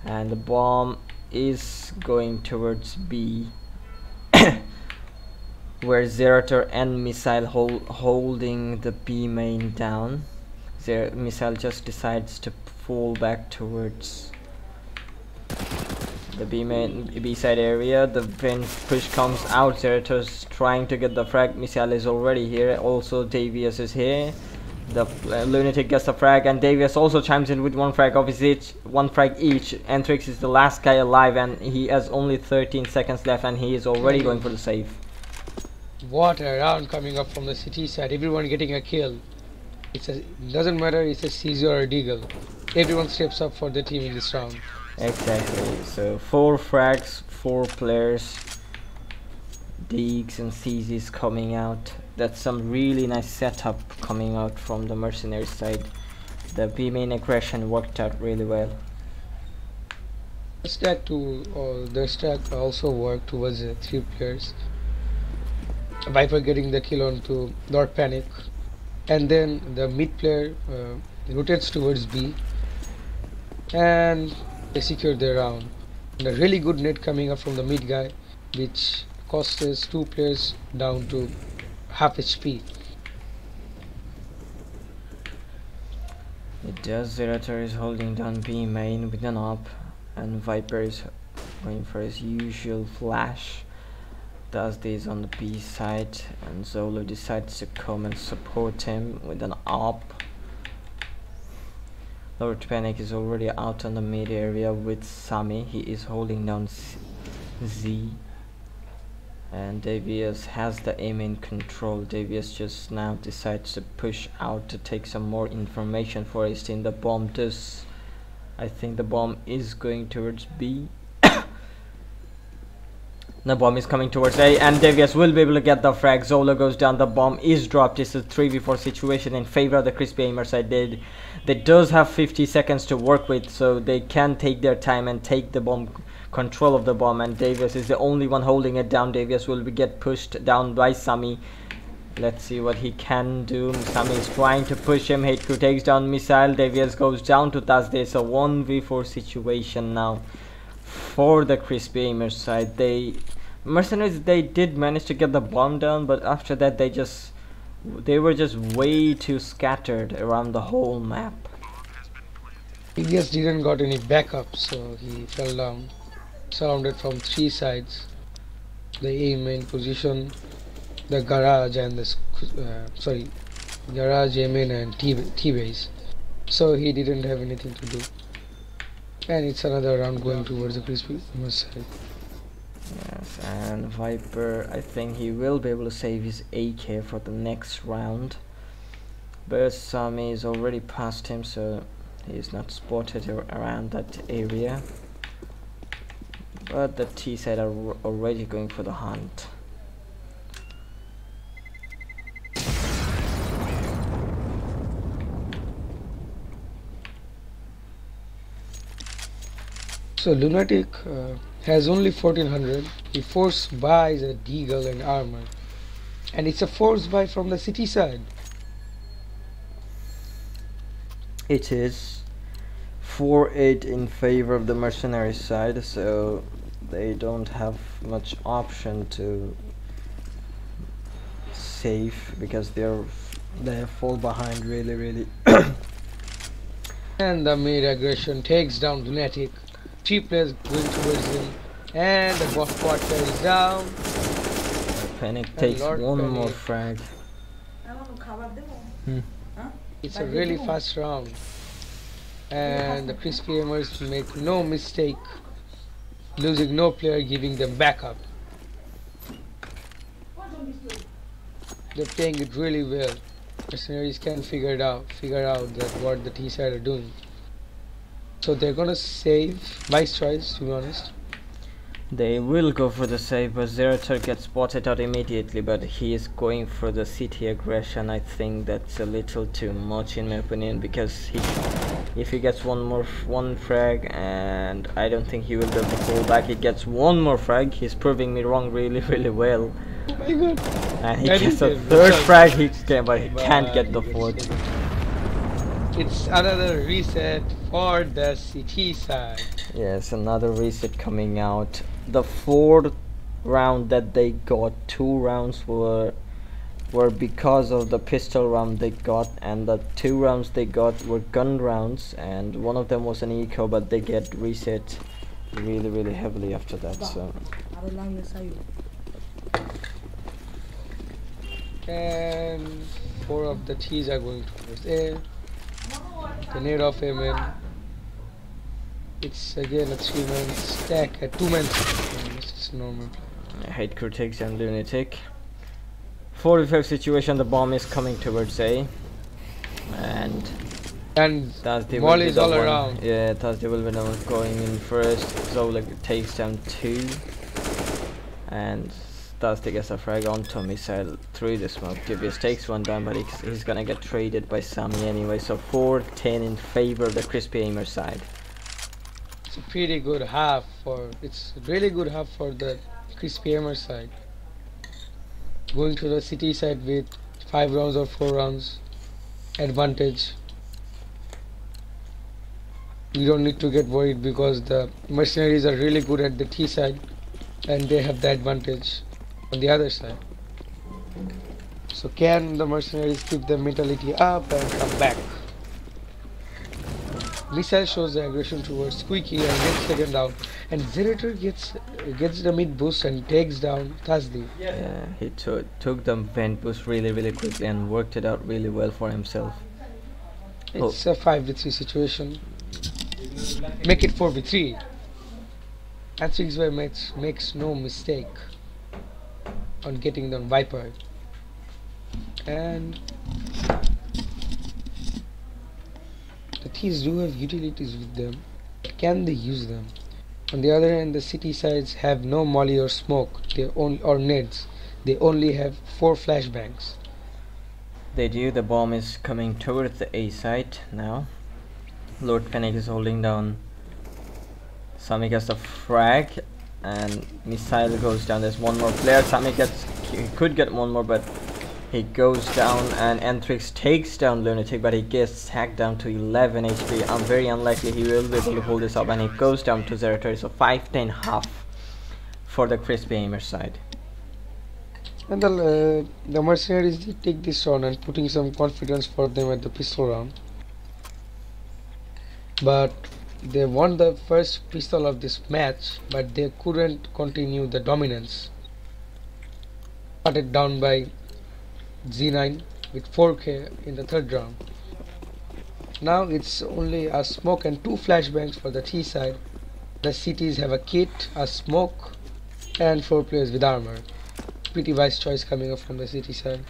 and the bomb is going towards B where Zerator and Missile holding the B main down. Missile just decides to fall back towards the B side area. The push comes out. Zerator's trying to get the frag. Missile is already here. Also Davius is here. The Lunatic gets the frag, and Davius also chimes in with 1 frag of his each. 1 frag each. Antrix is the last guy alive, and he has only 13 seconds left, and he is already going for the save. What a round coming up from the CT side. Everyone getting a kill. Doesn't matter it's a Caesar or a Deagle. Everyone steps up for the team in this round. Exactly. So 4 frags, 4 players. Deags and CZs coming out. That's some really nice setup coming out from the mercenary side. The B main aggression worked out really well. The stack also worked towards 3 players. Viper getting the kill onto Lord Panic, and then the mid player rotates towards B, and they secured their round. And a really good net coming up from the mid guy, which cost us 2 players down to half HP. It does. Zerator is holding down B main with an op, and Viper is going for his usual flash. Does this on the B side, and Zolo decides to come and support him with an op. Lord Panic is already out on the mid area with Sami. He is holding down Z, and Davius has the aim in control. Davius just now decides to push out to take some more information for his team. The bomb does, I think the bomb is going towards B. The bomb is coming towards A, and Davius will be able to get the frag. Zola goes down, the bomb is dropped. It's a 3v4 situation in favor of the Krispy Aimer side. They does have 50 seconds to work with, so they can take their time and take the bomb, control of the bomb, and Davius is the only one holding it down. Davius will get pushed down by Sami. Let's see what he can do. Sami is trying to push him. Hate Crew takes down Missile. Davius goes down to Thursday. It's a 1v4 situation now for the Krispy Aimer side. Mercenaries, they did manage to get the bomb down, but after that they were just way too scattered around the whole map. He just didn't got any backup, so he fell down, surrounded from 3 sides. The A main position, the garage, and the garage, A main, and T base. So he didn't have anything to do, and it's another round going towards the Krispy side. Yes, and Viper, I think he will be able to save his AK for the next round, but Sami is already past him, so he is not spotted around that area. But the T side are already going for the hunt. So Lunatic has only 1400. He force buys a Deagle and armor, and it's a force buy from the city side. It is 4-8 in favor of the mercenary side, so they don't have much option to save because they fall behind really. And the mid aggression takes down Lunatic. 3 players going towards him, and the quad player is down. Panic takes Lord one Panic. more frag. It's a really fast round, and the Krispy Aimers make no mistake, losing no player, giving them backup. They're playing it really well. Mercenaries can figure out that what the T side are doing. So they're gonna save. Vice choice, to be honest. They will go for the save, but Zerator gets spotted out immediately, but he is going for the CT aggression. I think that's a little too much in my opinion, because if he gets one frag, and I don't think he will be able to pull back. He gets one more frag. He's proving me wrong really well. Oh my god. And he gets a third frag, but he can't get the fourth. It's another reset for the CT side. Yes, another reset coming out. The fourth round that they got, 2 rounds were because of the pistol round they got, and the 2 rounds they got were gun rounds, and one of them was an eco, but they get reset really heavily after that. So and 4 of the T's are going towards A. Grenade off him, and it's again a 3-man stack, a 2-man stack. It's normal. Hate crew takes and lunatic. 45 situation. The bomb is coming towards A, and Thursday Wall will be is the all one. around. Yeah, Thursday will be the one going in first. Zolik takes down 2, and Thursday gets a frag onto missile through the smoke. Dubious takes 1 down, but he's gonna get traded by Sammy anyway. So 4-10 in favor of the Krispy Aimer side. It's a pretty good half it's a really good half for the Krispy Aimer side. Going to the city side with 5 rounds or 4 rounds advantage. You don't need to get worried because the mercenaries are really good at the T side, and they have the advantage on the other side. So can the mercenaries keep their mentality up and come back? Missile shows the aggression towards Squeaky and gets second down, and Zerator gets the mid boost and takes down Thursday. Yeah, he took the vent boost really quickly and worked it out really well for himself. It's a 5v3 situation. Make it 4v3. And 6 makes no mistake on getting the Viper. And the Thieves do have utilities with them. Can they use them? On the other hand, the city sides have no molly or smoke, or nades. They only have 4 flashbangs. They do. The bomb is coming towards the A side now. Lord Panic is holding down. Sami gets a frag, and missile goes down. There's one more player. Sami could get one more, but he goes down, and Antrix takes down Lunatic, but he gets hacked down to 11 HP. I'm very unlikely he will be able to hold this up, and he goes down to 0 so 5-10 half for the Krispy Aimer side. And the mercenaries did take this round and putting some confidence for them at the pistol round. But they won the first pistol of this match, but they couldn't continue the dominance. Started down by Z9 with 4k in the 3rd round. Now it's only a smoke and 2 flashbangs for the T side. The cities have a kit, a smoke, and 4 players with armor. Pretty wise choice coming up from the city side.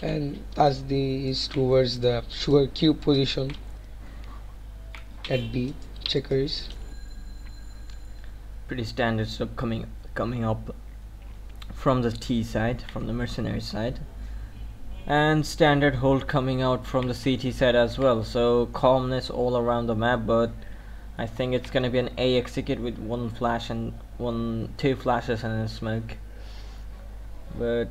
And Azdi is towards the sugar cube position at B. Checkers. Pretty standard stuff coming up from the T side, from the mercenary side, and standard hold coming out from the CT side as well. So calmness all around the map, but I think it's gonna be an A execute with 1 flash and 2 flashes and a smoke, but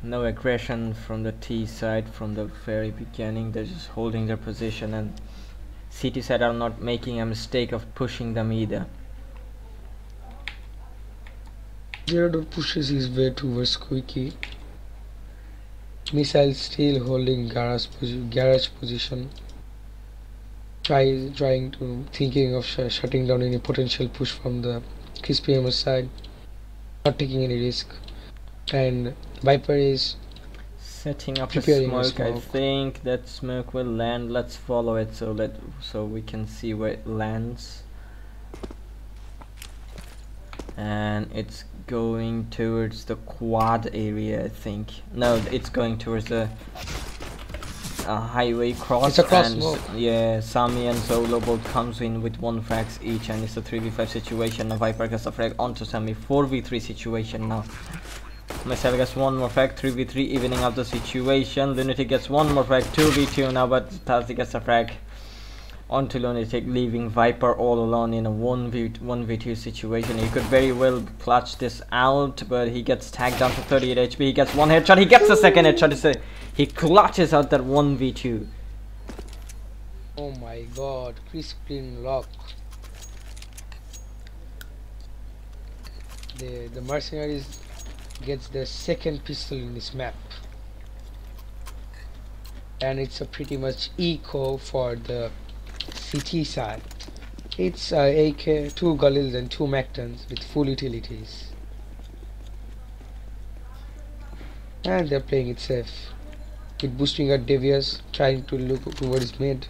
no aggression from the T side from the very beginning. They're just holding their position, and CT side are not making a mistake of pushing them either. Zerator pushes his way towards Squeaky. Missile still holding garage position, thinking of shutting down any potential push from the Krispy Aimer side, not taking any risk. And Viper is setting up a smoke. I think that smoke will land. Let's follow it so we can see where it lands. And it's going towards the quad area, I think. No, it's going towards the a highway cross. It's a cross and smoke. yeah, Sami and Zolo both comes in with 1 frags each, and it's a 3v5 situation. Now Viper gets a frag onto Sami. 4v3 situation now. Missile gets 1 more frag. 3v3 evening up the situation. Lunatic gets 1 more frag. 2v2 now, but Tazi gets a frag onto Lunatic, leaving Viper all alone in a 1v2 situation. He could very well clutch this out, but he gets tagged down to 38 HP. He gets 1 headshot. He gets the second headshot. He clutches out that 1v2. Oh my god, Krispy lock. The mercenaries gets their second pistol in this map. And it's a pretty much eco for the CT side. It's AK, 2 Galils and 2 Mactons with full utilities. And they're playing it safe. With boosting at Devious, trying to look towards mid.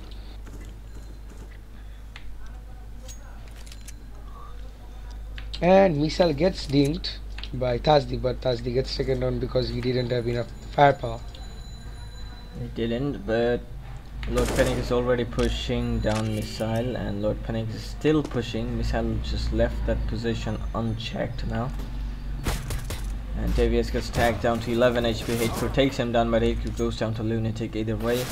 And Missile gets dinged by Tazdi, but Tazdi gets taken down because he didn't have enough firepower. He didn't, but Lord Panic is already pushing down Missile, and Lord Panic is still pushing. Missile just left that position unchecked now. And Devious gets tagged down to 11 HP. Hatecrew takes him down, but Hatecrew goes down to Lunatic either way.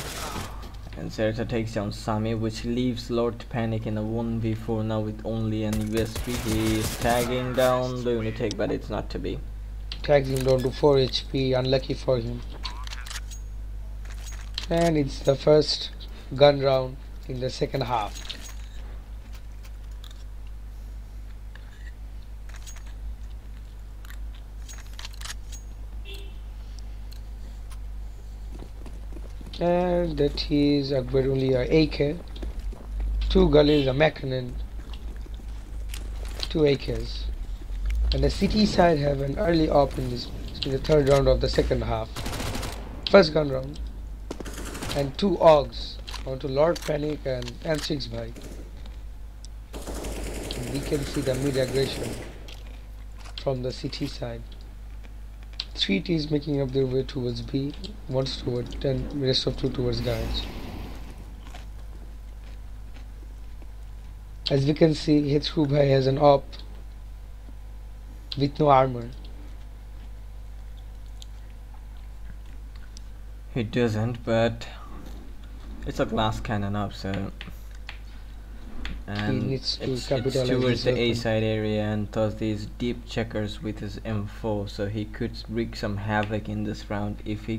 And Zerta takes down Sami, which leaves Lord Panic in a 1v4 now with only an USP. He is tagging down Lunatic, but it's not to be. Tags him down to 4 HP, unlucky for him. And it's the first gun round in the second half. And that is only a AK, 2 Gullies, a Mackinnon, 2 AKs. And the city side have an early op in the third round of the second half. First gun round. And 2 AUGs onto Lord Panic and 6 by. We can see the mid aggression from the city side. 3 T's making up their way towards B, 1 towards 10, rest of 2 towards garage. As we can see, Hatecrew Bhai has an op with no armor. He doesn't, but it's a glass cannon up, so and He needs to it's capitalize towards his the A weapon. side area, and does these deep checkers with his M4, so he could wreak some havoc in this round if he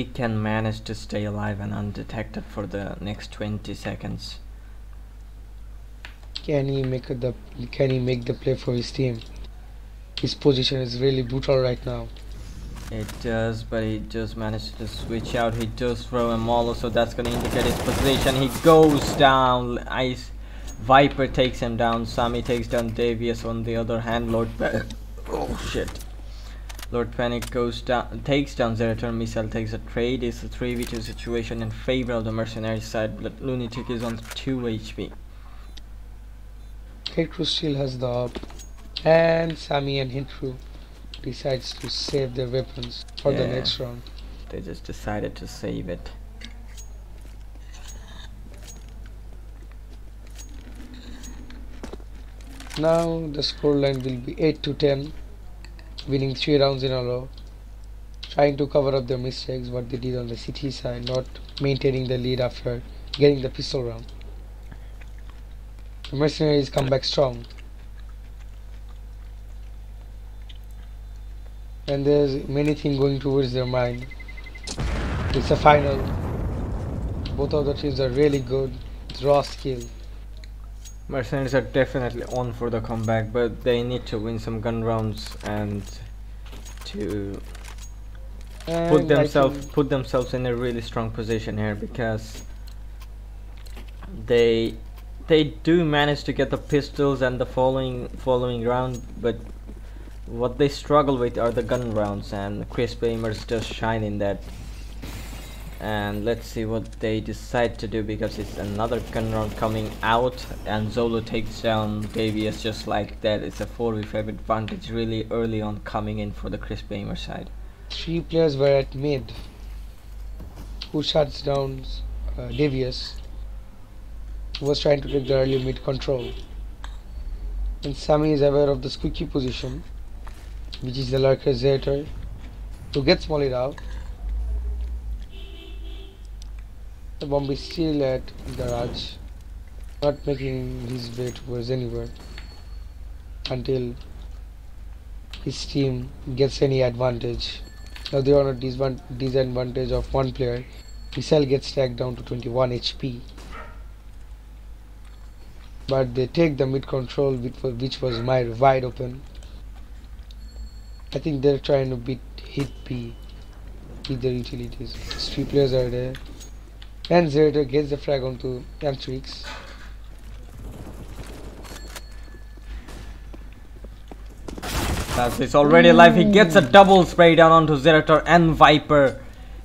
can manage to stay alive and undetected for the next 20 seconds. Can he make the play for his team? His position is really brutal right now. It does, but he just managed to switch out. He does throw a mollo, so that's gonna indicate his position. He goes down. Viper takes him down. Sami takes down Devious. On the other hand, oh shit. Lord Panic goes down, takes down Zerator. Missile takes a trade. It's a 3v2 situation in favor of the mercenary side, but Lunatic is on 2 HP. Hatecrew still has the op, and Sami and Hatecrew decides to save their weapons for the Yeah. next round. They just decided to save it. Now the scoreline will be 8-10, winning 3 rounds in a row, trying to cover up their mistakes what they did on the city side, not maintaining the lead after getting the pistol round. The mercenaries come back strong, and there's many things going towards their mind. It's a final. Both of the teams are really good. It's raw skill. Mercenaries are definitely on for the comeback, but they need to win some gun rounds and to put themselves in a really strong position here, because they do manage to get the pistols and the following round, but what they struggle with are the gun rounds, and Krispy does shine in that. And let's see what they decide to do, because it's another gun round coming out, and Zolo takes down Devious just like that. It's a 4v5 advantage really early on coming in for the Krispy side. 3 players were at mid, who shuts down Devious, who was trying to take the early mid control. And Sammy is aware of the squeaky position, which is the lurker Zerator, who gets mollied out. The bomb is still at garage, not making his way towards anywhere until his team gets any advantage. Now they are on a disadvantage of one player. Missile gets tagged down to 21 HP. But they take the mid control, which was wide open. I think they're trying to beat hit B with their utilities. 3 players are there. And Zerator gets the frag onto Antrix. It's already alive. He gets a double spray down onto Zerator and Viper.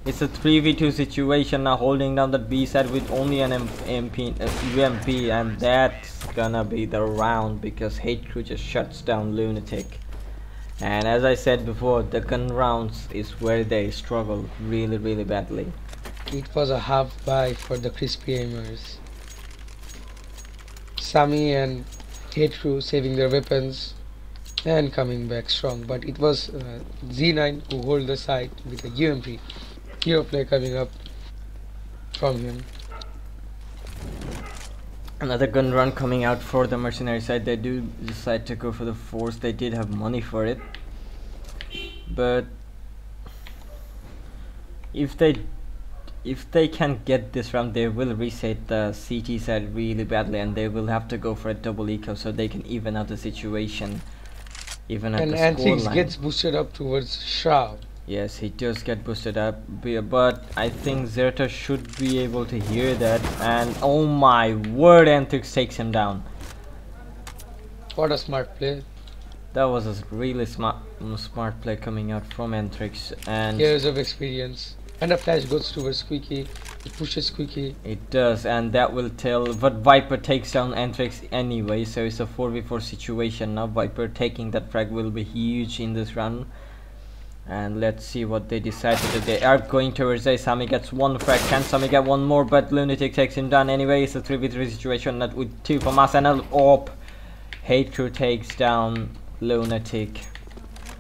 It's a 3v2 situation now, holding down the B side with only an UMP, and that's gonna be the round because Hate Crew just shuts down Lunatic. And as I said before, the gun rounds is where they struggle really badly. It was a half buy for the Krispy aimers. Sammy and Hate Crew saving their weapons and coming back strong, but it was Z9 who hold the side with a UMP. Hero play coming up from him. Another gun run coming out for the mercenary side. They do decide to go for the force. They did have money for it, but if they can get this round, they will reset the CT side really badly, and they will have to go for a double eco so they can even out the situation, even at the scoreline. Gets boosted up towards Shroud. Yes, he does get boosted up, but I think Zerator should be able to hear that, and oh my word, Antrix takes him down. What a smart play. That was a really smart play coming out from Antrix, and years of experience. And a flash goes towards Squeaky. It pushes Squeaky. It does, and that will tell. But Viper takes down Antrix anyway, so it's a 4v4 situation now. Viper taking that frag will be huge in this run. And let's see what they decide to do. They are going towards A. Sammy gets one frag. Can Sammy get one more? But Lunatic takes him down anyway. It's a 3v3 situation, not with 2 from us and an AWP. Hate Crew takes down Lunatic.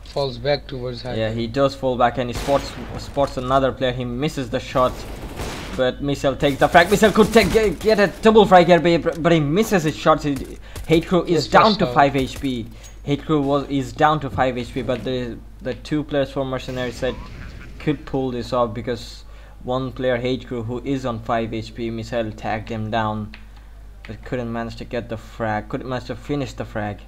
Falls back towards high. Yeah, he does fall back, and he spots another player. He misses the shot, but Missile takes the frag. Missile could get a double frag here, but he misses his shots. Hate Crew is down to 5 HP. Hate Crew is down to 5 HP, but the 2 players from Mercenary side could pull this off because one player, Hate Crew, who is on 5 HP, Missile tagged him down, but couldn't manage to get the frag. Couldn't manage to finish the frag.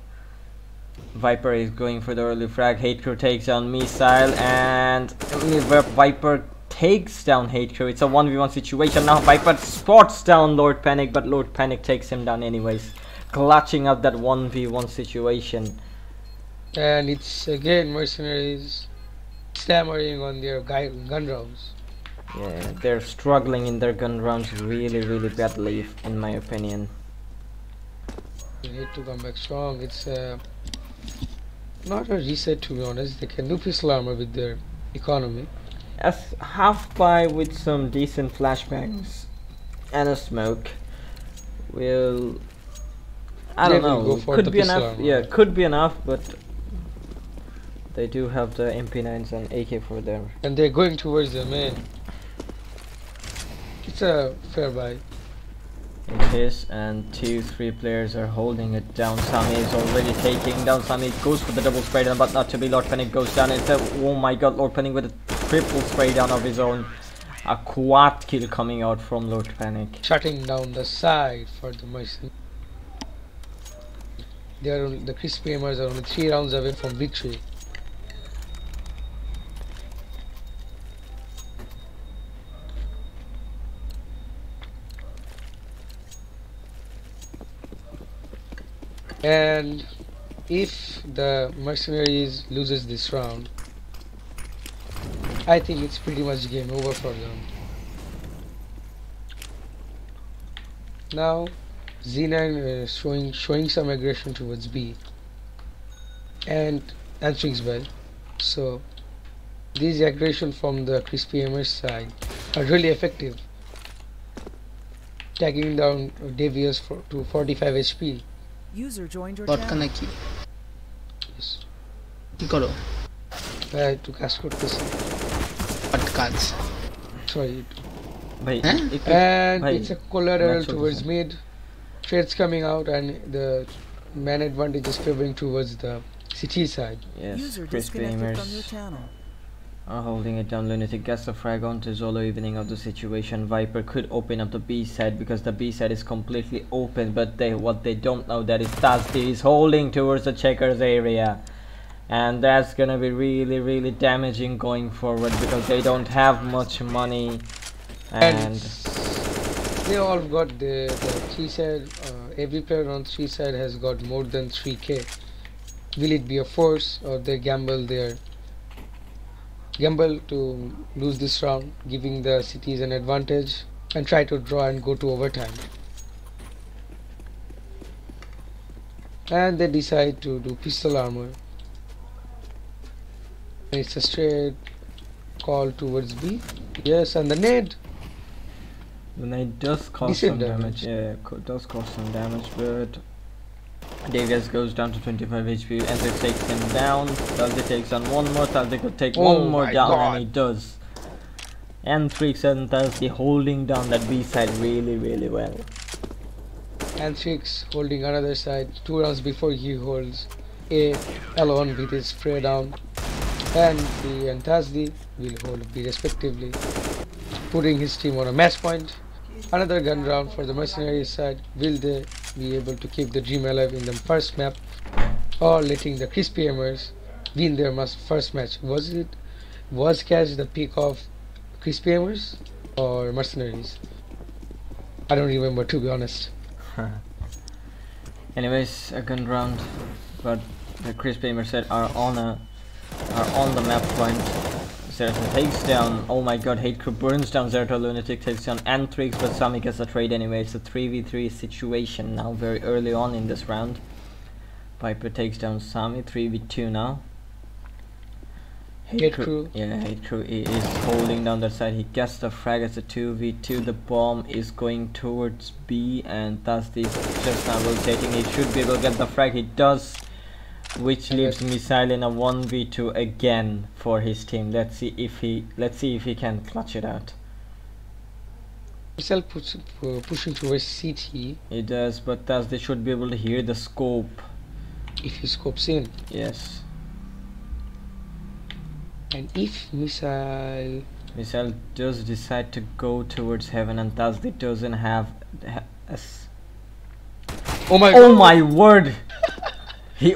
Viper is going for the early frag. Hate Crew takes down Missile, and Viper takes down Hate Crew. It's a 1v1 situation now. Viper spots down Lord Panic, but Lord Panic takes him down anyways, clutching up that 1v1 situation. And it's again mercenaries stammering on their gun rounds. Yeah, they're struggling in their gun rounds really badly, in my opinion. They need to come back strong. It's not a reset, to be honest. They can do pistol armor with their economy. As half buy with some decent flashbangs and a smoke will, I don't know, could be enough. Armor. Yeah, could be enough, but they do have the MP9s and AK for them. And they're going towards the main. It's a fair buy. It is, and 2-3 players are holding it down. Sammy is already taking down. Sammy goes for the double spray down, but not to be. Lord Panic goes down. It's a, oh my god, Lord Panic with a triple spray down of his own. A quad kill coming out from Lord Panic. Shutting down the side for the Mercy. The Krispy Aimers are only 3 rounds away from victory. And if the MercenarieZ loses this round, I think it's pretty much game over for them. Now Z9 is showing some aggression towards B and Antrix well. So this aggression from the Krispy Aimers side are really effective, tagging down Devious to 45 HP. User joined your বটকা channel. নাকি Yes. কি করো To cast করতেছি। বট কাজ Sorry. Bhai, Huh? And bhai, it's a collateral match towards होता है। mid. Trades coming out and the man advantage is favoring towards the CT side. Yes, User Krispy disconnected from your Gamers channel. are holding it down. Lunatic gets the frag onto Zolo, evening of the situation. Viper could open up the B side because the B side is completely open, but what they don't know that is Tasty is holding towards the checkers area, and that's gonna be really damaging going forward because they don't have much money, and They all got the 3 side. Every player on 3 side has got more than 3k. Will it be a force or they gamble to lose this round, giving the cities an advantage and try to draw and go to overtime? And they decide to do pistol armor. It's a straight call towards B. Yes, and the nade. then it does cause Decent some damage. damage. Yeah, does cause some damage, but Davies goes down to 25 HP and they take him down. Talde takes on one more. Talde could take one more my down, God. and he does. And Trix and Talde holding down that B side really well. And Trix holding another side 2 rounds before he holds A alone with his spray down, and B and Tazdi will hold B respectively, putting his team on a match point. Another gun round for the mercenary side. Will they be able to keep the dream alive in the first map, or letting the Krispy Gamers win their first match? Was Catch the peak of Krispy Gamers or mercenaries? I don't remember, to be honest. Anyways, a gun round, but the Krispy Gamers are on the map point. Zerta takes down, oh my god, Hate Crew burns down Zerta, Lunatic takes down Antrix, but Sami gets the trade anyway. It's a 3v3 situation now, very early on in this round. Viper takes down Sami, 3v2 now. Hate Crew. Yeah, Hate Crew is holding down that side. He gets the frag. It's a 2v2. The bomb is going towards B, and Tasty is just now rotating. He should be able to get the frag. He does, which leaves Missile in a 1v2 again for his team. Let's see if he can clutch it out. Missile pushing towards CT. He does, but Tasty should be able to hear the scope. If he scopes in, Yes. and if Missile does decide to go towards heaven, and Tasdi doesn't have oh my oh god, my word, he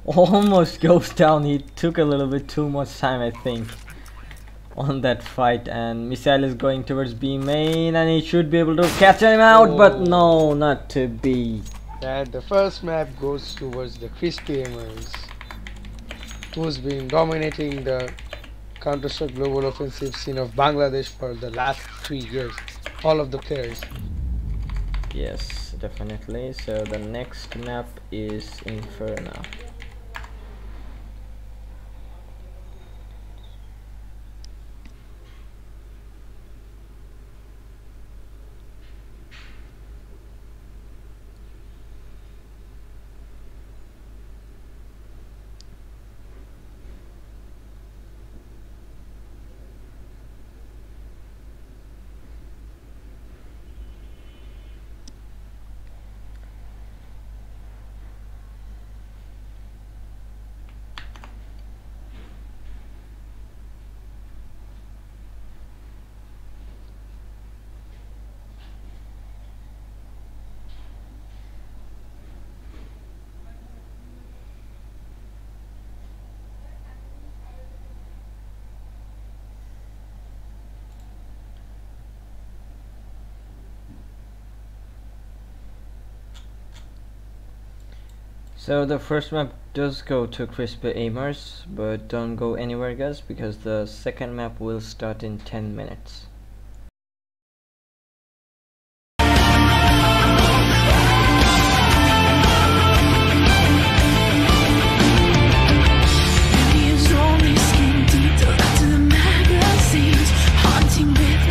almost goes down. He took a little bit too much time, I think, on that fight, and Missile is going towards B main, and he should be able to catch him out, but no, not to be. and the first map goes towards the Krispy Gamers, who's been dominating the Counter-Strike Global Offensive scene of Bangladesh for the last 3 years. All of the players. Yes, definitely. So the next map is Inferno. So the first map does go to Krispy Gamers, but don't go anywhere guys, because the second map will start in 10 minutes. Only skin deep to the magazines, haunting with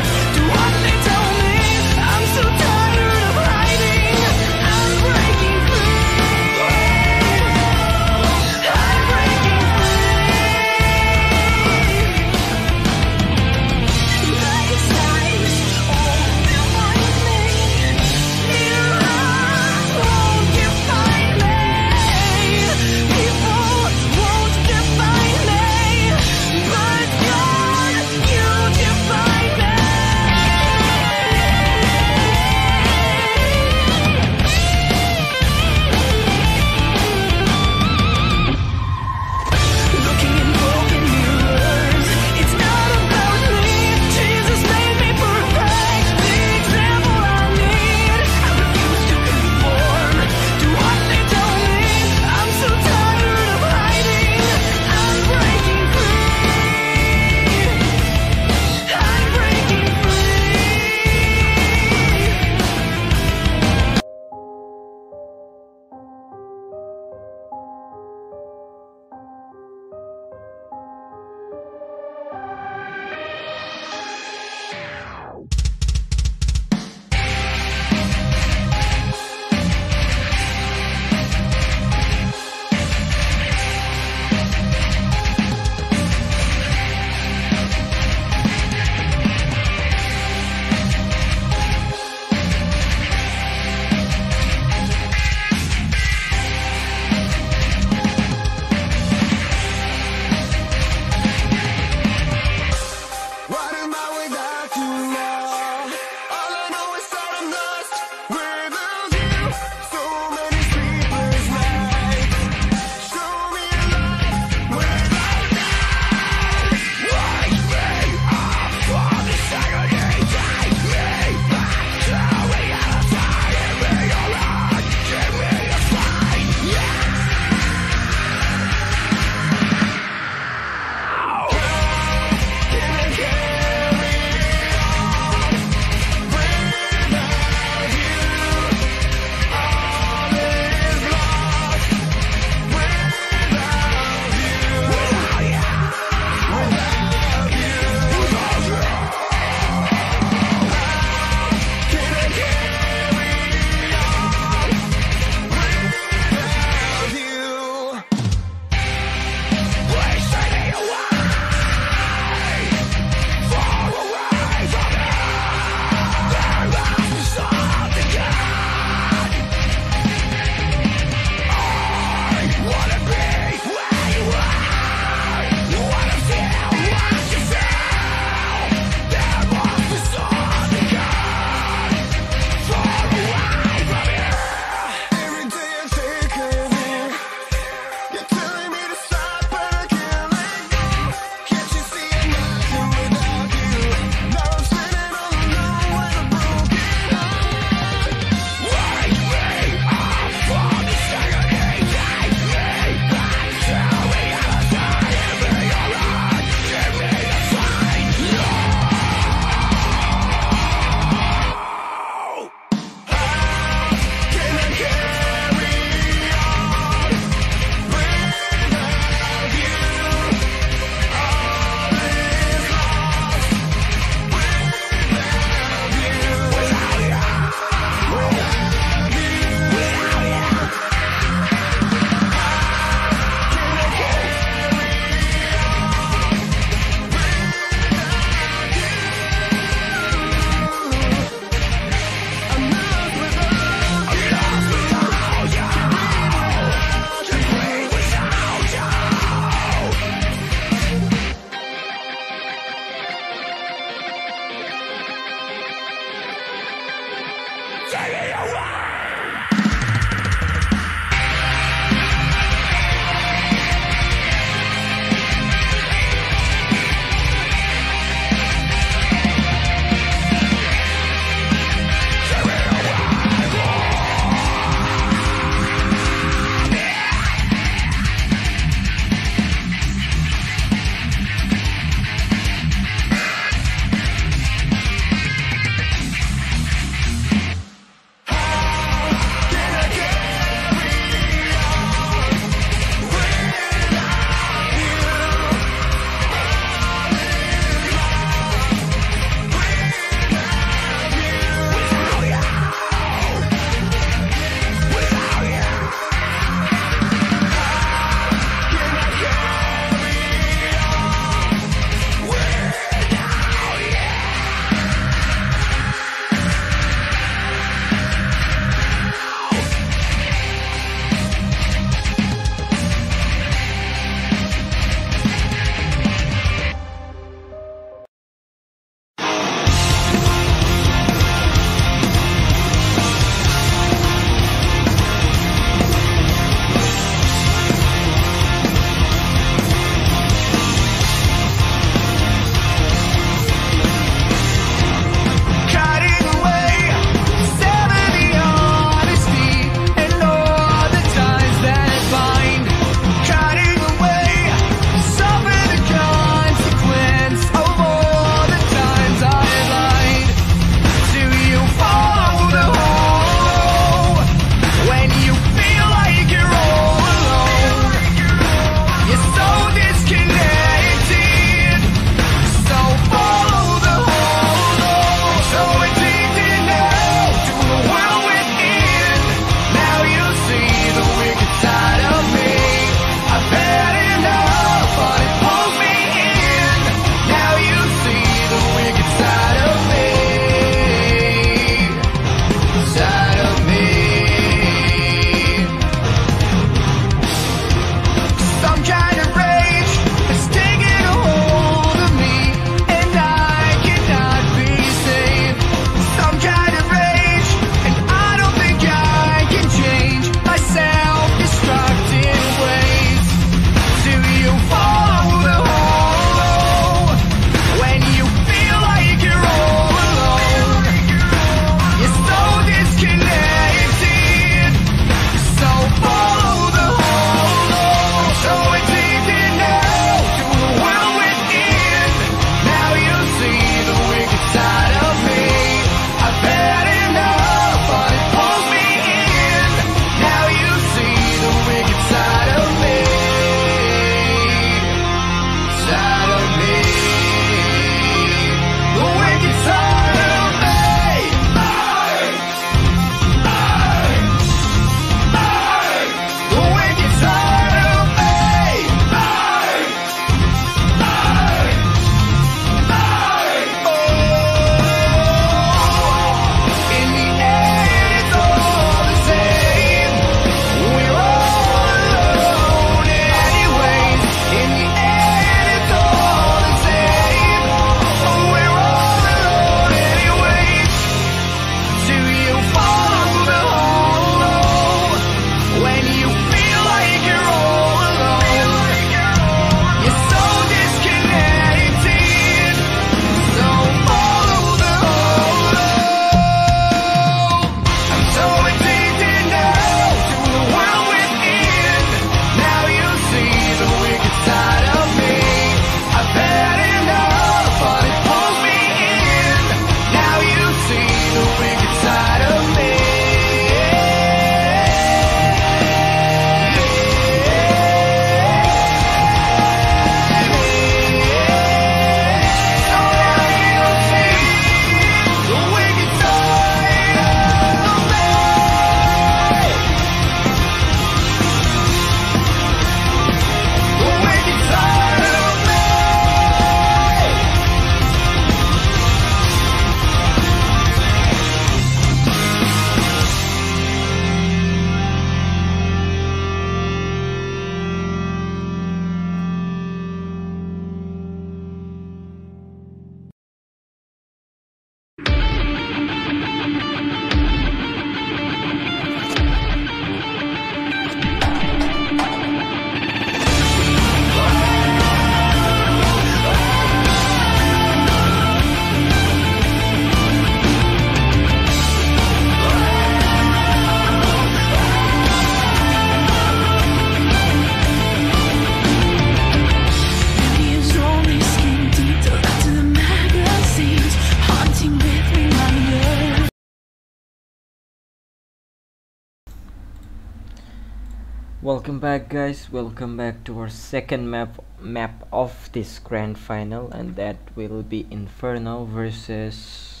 Welcome back, guys. Welcome back to our second map of this grand final, and that will be Inferno versus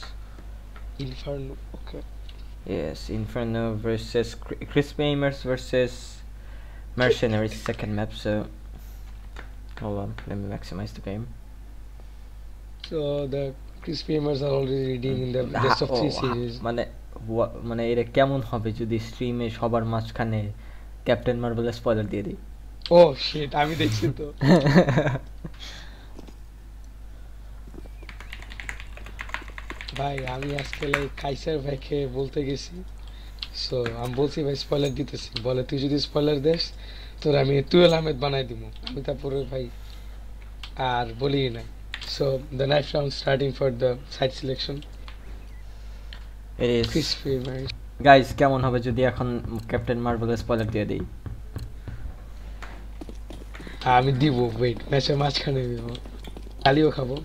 Inferno. Okay. yes, Inferno versus Krispy versus MercenarieZ second map. So hold on, let me maximize the game. So the Krispy are already redeeming the best of 3 series. মানে এটা কেমন হবে যদি স্ট্রিমে সবার মাঝখানে captain মার্বেলের spoiler দিয়ে দিই? Oh shit, আমি দেখছি তো। ভাই আমি আজকে লাইক কাইসার ভাইকে বলতে গেছি, সো আমি বলছি ভাই স্পয়লার দিতেছি, বলে তুই যদি স্পয়লার দেস তোর আমি টুয়েল আহমেদ বানাই দিব। আমি তারপরে ভাই আর বলি না। So the next round starting for the side selection. It is Krispy guys, কেমন হবে যদি এখন ক্যাপ্টেন মার্বেলের স্পয়লার দিয়ে দিই? আমি দিব, ওয়েট, ম্যাচের মাঝখানে দিব, আলিও খাবো।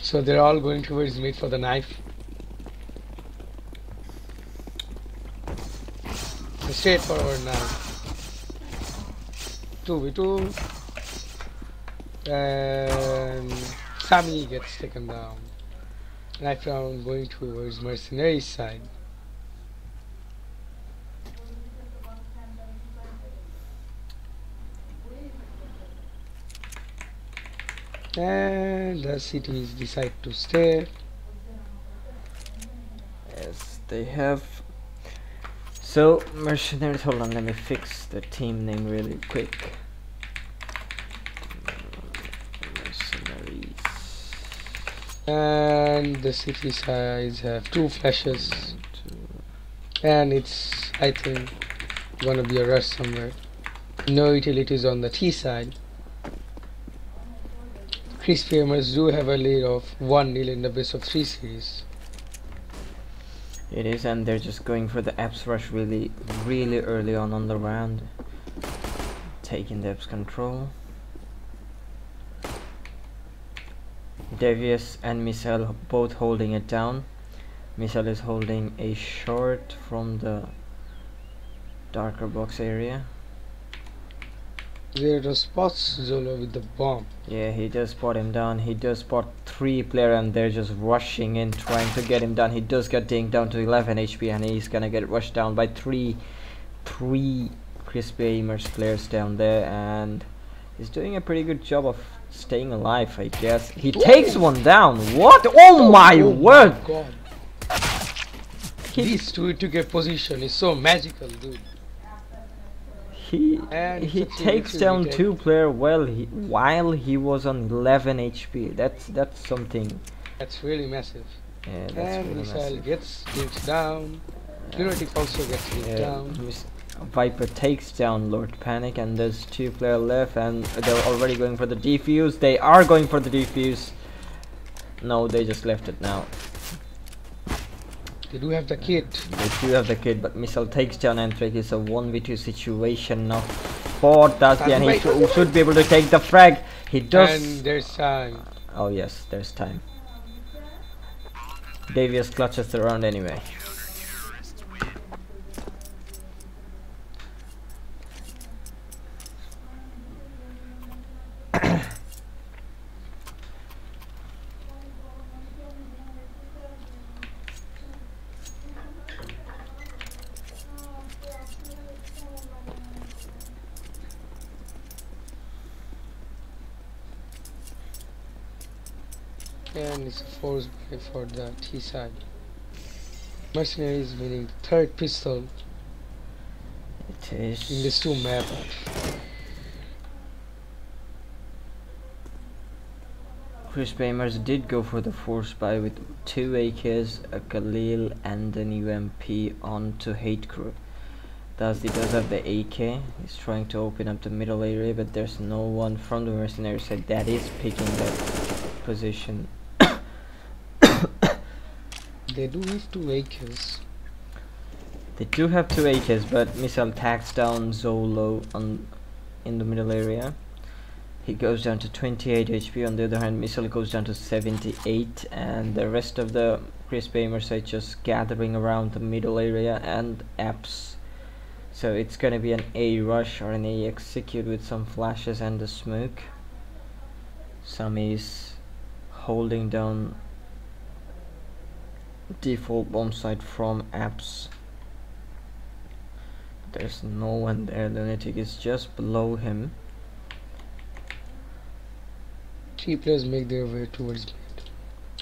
So they're all going towards me for the knife. Straight forward knife. 2v2. And Sami gets taken down. Knife round going towards MercenarieZ side. And the cities decide to stay. Yes, they have. So MercenarieZ, hold on, let me fix the team name really quick. MercenarieZ. And the city sides have 2 flashes. And it's, I think, gonna be a rush somewhere. No utilities on the T side. Krispy do have a lead of 1-0 in the best of 3 series. It is, and they're just going for the Eps rush really early on the round, taking the Eps control. Devious and Missile both holding it down. Missile is holding a short from the darker box area. There spots Zolo with the bomb. Yeah, he does spot him down. He does spot 3 player and they're just rushing in trying to get him down. He does get dinged down to 11 HP and he's gonna get rushed down by three Krispy players down there, and he's doing a pretty good job of staying alive, I guess. He takes one down. What? Oh my word! God. These two to get position is so magical, dude. He takes down 2 player while he was on 11 HP. That's something. That's really massive. Yeah, that's And really Missile massive. gets dipped down. Lunatic also gets dipped down. Viper takes down Lord Panic, and there's 2 player left, and they're already going for the defuse. They are going for the defuse. No, they just left it now. They do have the kit. They do have the kid, but Missile takes down Anthrax. It's a 1v2 situation now for Dusty, and he should be able to take the frag. He does. And there's time. Oh yes, there's time. Davius clutches the round anyway. And it's a force play for the T side. MercenarieZ winning the 3rd pistol It is. in this 2 map. Krispy did go for the force buy with 2 AKs, a Khalil, and an UMP onto Hate Crew. Thus he does have the AK. He's trying to open up the middle area, but there's no one from the mercenary side that is picking that position. They do have 2 AKs. They do have 2 AKs, but Missile tags down Zolo in the middle area. He goes down to 28 HP. On the other hand, Missile goes down to 78, and the rest of the Krispy are just gathering around the middle area, and Apps So it's gonna be an A rush or an A execute with some flashes and the smoke. Sami is holding down default bomb site from apps. There's no one there. Lunatic is just below him. 3 players make their way towards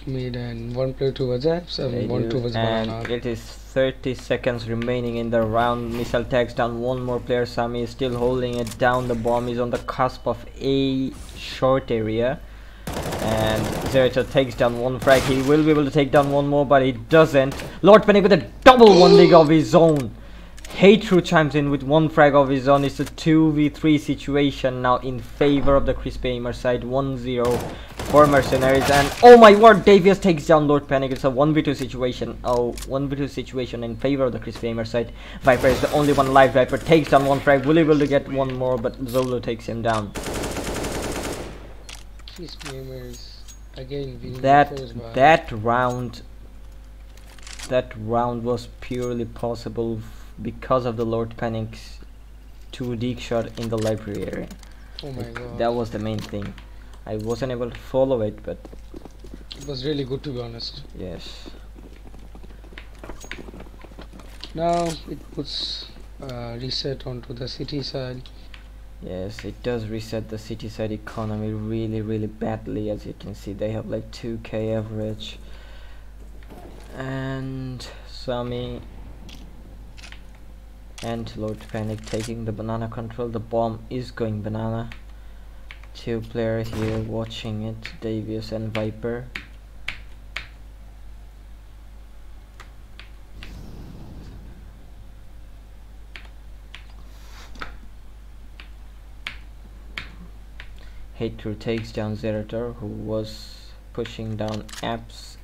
mid and 1 player towards apps and 1 towards and banana. it is 30 seconds remaining in the round. Missile tags down one more player. Sami is still holding it down. The bomb is on the cusp of a short area, and Zerator takes down 1 frag. He will be able to take down 1 more, but he doesn't. Lord Panic with a double 1 dig of his own. Hatred chimes in with 1 frag of his own. It's a 2v3 situation now in favor of the Krispy Aimer side. 1-0 for Mercenaries, and oh my word, Davius takes down Lord Panic. It's a 1v2 situation. Oh, 1v2 situation in favor of the Krispy Aimer side. Viper is the only one alive. Viper takes down 1 frag. Will be able to get 1 more, but Zolo takes him down. Krispy Aimers again winning that round was purely possible because of the Lord Panic's 2 dig shot in the library area. Oh my god. That was the main thing. I wasn't able to follow it, but It was really good, to be honest. yes. Now it puts reset onto the city side. Yes, it does reset the city side economy really badly. As you can see, they have like 2k average. And Sami and Lord Panic taking the banana control. The bomb is going banana. 2 player here watching it, Davius and Viper. Hatred takes down Zerator, who was pushing down apps.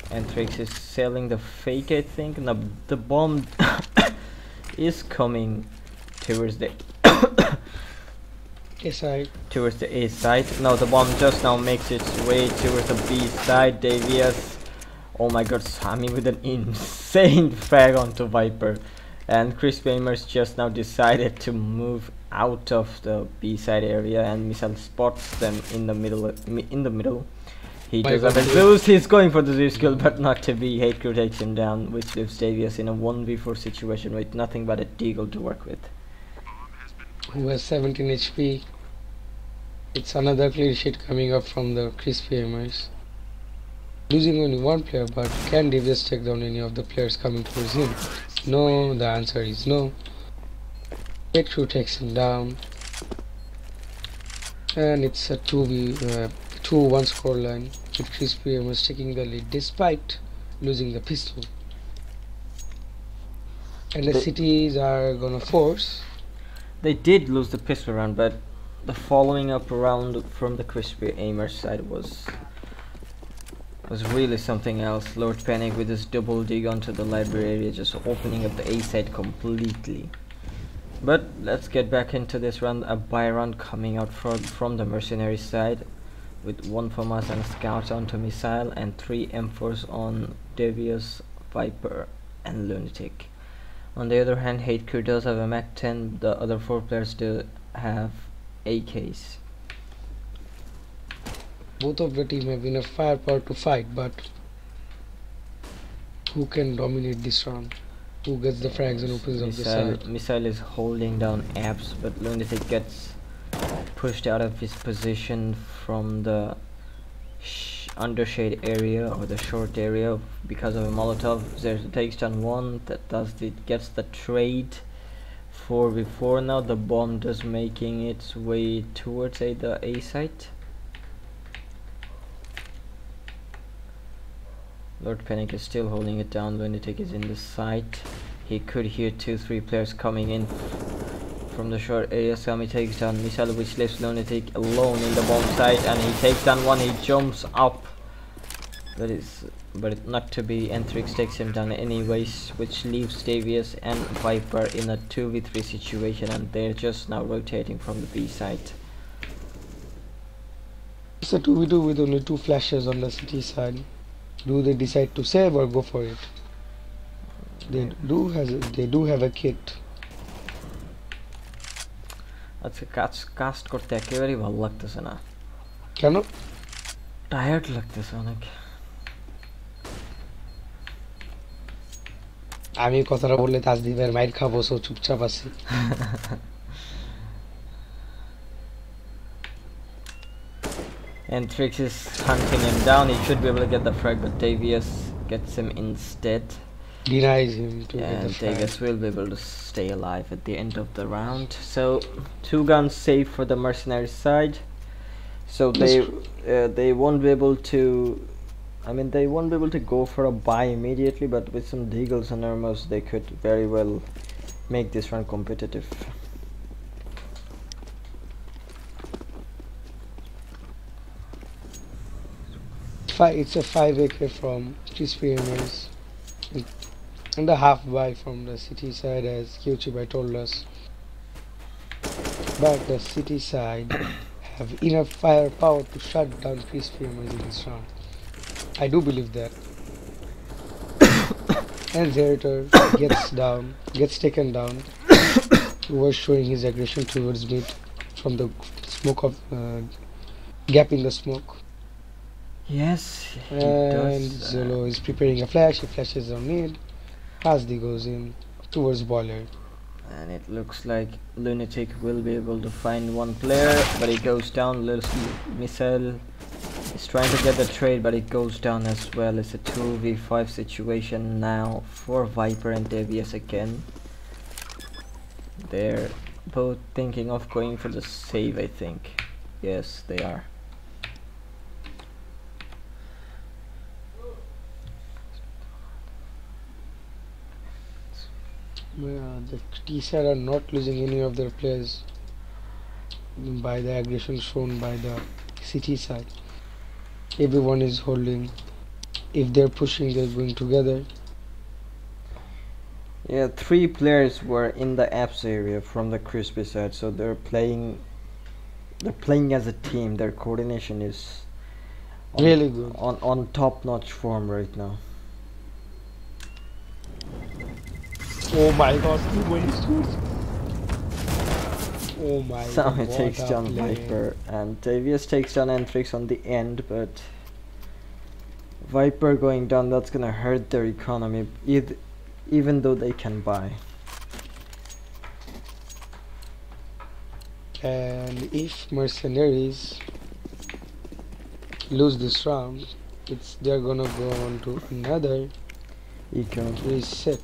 Anthrax is selling the fake, I think. Now the bomb is coming towards the A side. towards the A side. No, the bomb just now makes its way towards the B side. Davius, oh my god, Sami with an insane frag onto Viper, and Krispy Aimers just now decided to move out of the B side area, and Missile spots them in the middle. He does have a Zeus. He's going for the Zeus kill, but not to be. Hate Crew takes him down, which leaves Davius in a 1v4 situation with nothing but a Deagle to work with. Who has 17 HP. It's another clean sheet coming up from the Krispy Aimers. Losing only 1 player, but can Davius take down any of the players coming towards him? No, the answer is no. Hate Crew takes him down. And it's a 2-1 scoreline, with Krispy Aimers taking the lead despite losing the pistol. And the cities are gonna force. They did lose the pistol round, but the following up round from the Krispy Aimer side was really something else. Lord Panic with his double dig onto the library area, just opening up the A side completely. But let's get back into this round. A buy round coming out from the Mercenary side, with 1 FAMAS and scouts onto Missile, and 3 M4s on Davius, Viper and Lunatic. On the other hand, Hate Crew does have a Mac 10. The other 4 players do have AKs. Both of the team have enough firepower to fight, but who can dominate this round? Who gets the frags and opens up the side? Missile is holding down apps, but Lunatic gets pushed out of his position from the undershade area or the short area because of a Molotov. There takes down 1. Gets the trade 4v4. Now the bomb does making its way towards the A site. Lord Panic is still holding it down. Lunatic is in the site. He could hear 2-3 players coming in from the short area. Sami takes down Missile, which leaves Lunatic alone in the bomb site, and he takes down 1. He jumps up, but not to be. Anthrax takes him down anyways, which leaves Davius and Viper in a 2v3 situation, and they're just now rotating from the B side. It's a 2v2 with only 2 flashes on the city side. Do they decide to save or go for it? They do have a kit. আজকে caste করতে একেবারেই ভালো লাগতেছে না, কেন? Tired লাগতেছে অনেক। আমি কথাটা বললে তাজদীপের মাইর খাবো, সো চুপচাপ আছি। And Trix is hunting him down. He should be able to get the frag, but Davius gets him instead. Denies him to get And the frag. Davius will be able to stay alive at the end of the round. So 2 guns saved for the mercenary side. So they won't be able to. I mean, they won't be able to go for a buy immediately, but with some deagles and armors, they could very well make this run competitive. It's a 5 AK from Krispy and a half buy from the city side, as Kyuchibai told us. But the city side have enough firepower to shut down Krispy in this round. I do believe that. And Zerator gets taken down. He was showing his aggression towards me from the smoke of gap in the smoke. Yes, he And does. Zolo is preparing a flash. He flashes on mid. Hasdi goes in towards boiler. And it looks like Lunatic will be able to find one player, but he goes down. Little missile is trying to get the trade, but it goes down as well. It's a 2v5 situation now for Viper and Davius again. They're both thinking of going for the save, I think. Yes, they are. The T-side are not losing any of their players by the aggression shown by the city side. Everyone is holding. If they're pushing, they're going together. Yeah, 3 players were in the apps area from the Krispy side, so they're playing as a team. Their coordination is Really good. on top-notch form right now. Oh my god, he went towards. Oh my Sammy god. takes what a down play. Viper, and Davius takes down Entrix on the end, but Viper going down, that's gonna hurt their economy, even though they can buy. And if mercenaries lose this round, they're gonna go on to another Eco. reset,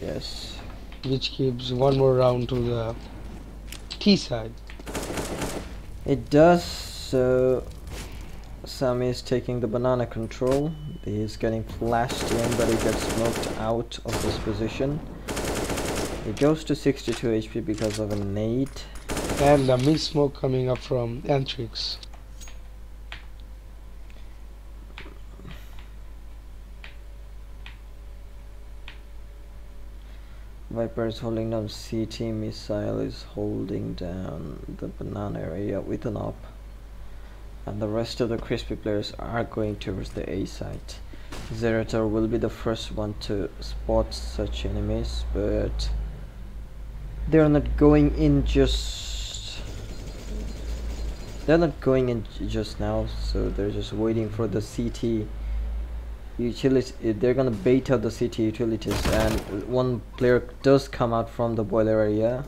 Yes. which gives one more round to the T side. It does. So Sammy is taking the banana control. He's getting flashed in, but he gets smoked out of this position. He goes to 62 HP because of a nade. And the mid smoke coming up from Antrix. Viper is holding down CT, Missile is holding down the banana area with an op. And the rest of the Krispy players are going towards the A site. Zerator will be the first one to spot such enemies, but they're not going in just now, so they're just waiting for the CT utilities. They're gonna bait out the CT utilities, and one player does come out from the boiler area.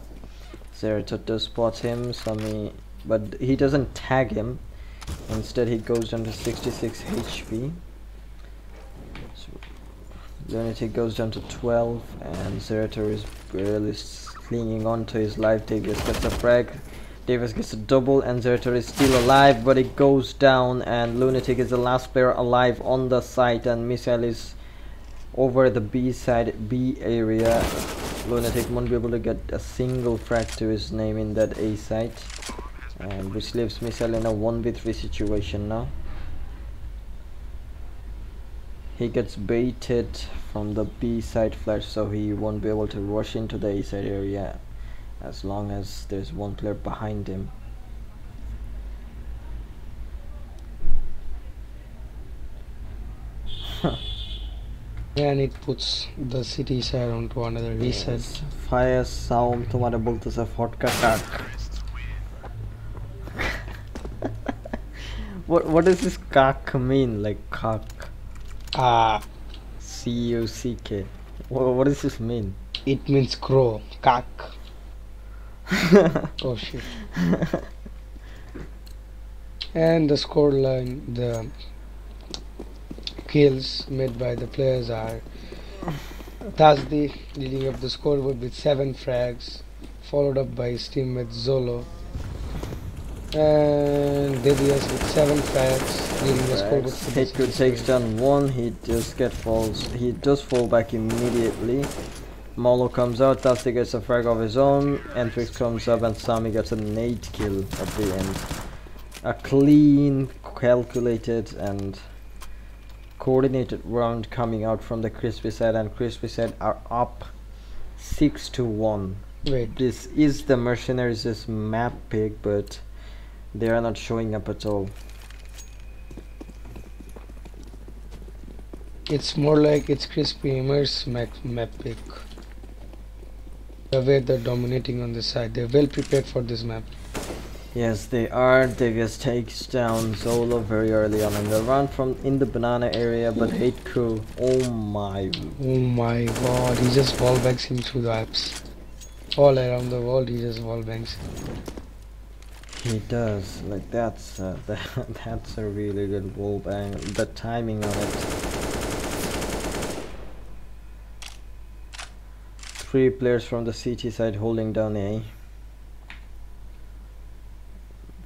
Zerator does spot him, but he doesn't tag him. Instead, he goes down to 66 HP. So Lunatic goes down to 12, and Zerator is barely clinging on to his life. Davius gets a frag. Davis gets a double, and Zerator is still alive, but it goes down, and Lunatic is the last player alive on the site, and Missile is over the B side, B area. Lunatic won't be able to get a single frag to his name in that A site, and which leaves Missile in a 1v3 situation now. He gets baited from the B side flash, so he won't be able to rush into the A side area as long as there's one player behind him. And it puts the city side onto another reset. Fire sound তোমারে বলতেছে ফটকা কাক what does this kak mean, like kak? C-U-C-K. What does this mean? It means crow, kak. Oh shit. And the scoreline, the kills made by the players are Tazdi leading up the scoreboard with 7 frags, followed up by his teammate Zolo, and Didius with 7 frags leading the scoreboard. Hit takes down 1, he just fall back immediately. Molo comes out, Tazdi gets a frag of his own, Entrix comes up and Sami gets a nade kill at the end. A clean, calculated and coordinated round coming out from the Krispy side, and Krispy side are up 6-1. Wait, this is the MercenarieZ map pick, but they are not showing up at all. it's more like it's Krispy Immer's map pick. The way they're dominating on this side, they're well prepared for this map. Yes, they are. Devious takes down Zolo very early on in the run from in the banana area, but Hate Crew, oh my God, he just wallbangs him through the apps. All around the world, he just wallbangs him. he does. Like that's a really good wall bang. The timing on it. 3 players from the CT side holding down A.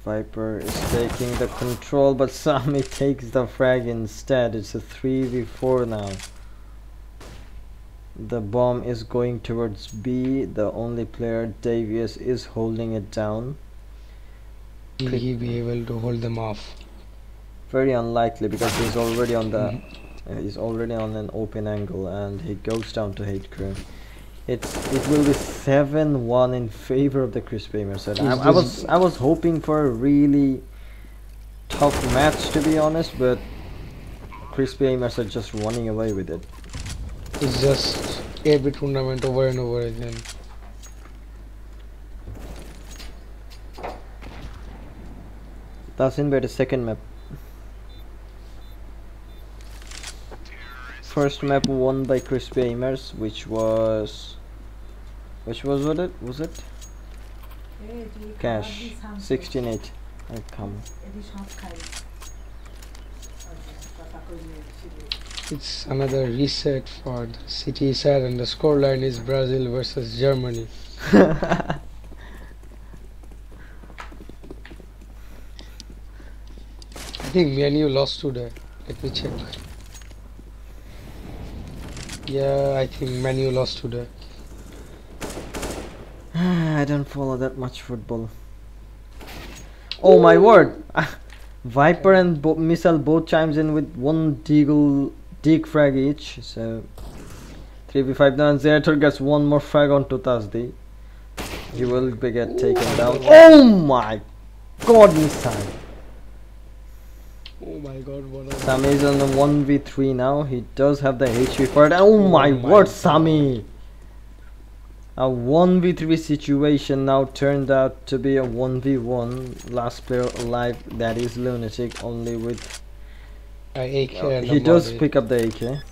Viper is taking the control, but Sami takes the frag instead. It's a 3v4 now. The bomb is going towards B. The only player, Davius, is holding it down. Will he be able to hold them off? Very unlikely, because he's already on the he's already on an open angle, and he goes down to Hate Crew. It will be 7-1 in favor of the Krispy side. I was hoping for a really tough match, to be honest, but Krispy are just running away with it. It's just every tournament over and over again. That's in by the second map. First map won by Krispy Amers, which was what it was it? Cash 16-8. Come. It's another reset for the city side, and the scoreline is Brazil versus Germany. I think Manu lost today. Let me check. Yeah, I think Manu lost today. I don't follow that much football. Oh my word! Viper and Missile both chimes in with 1 dig frag each. So 3v5 now, and Zerator gets 1 more frag onto Tazdi. He will get taken down. Oh my god, Missile! Oh my god, what a... Sami is on the 1v3 now. He does have the HP for it. Oh my word, Sami! A 1v3 situation now turned out to be a 1v1. Last player alive, that is Lunatic, only with AK and he does Modi. pick up the AK.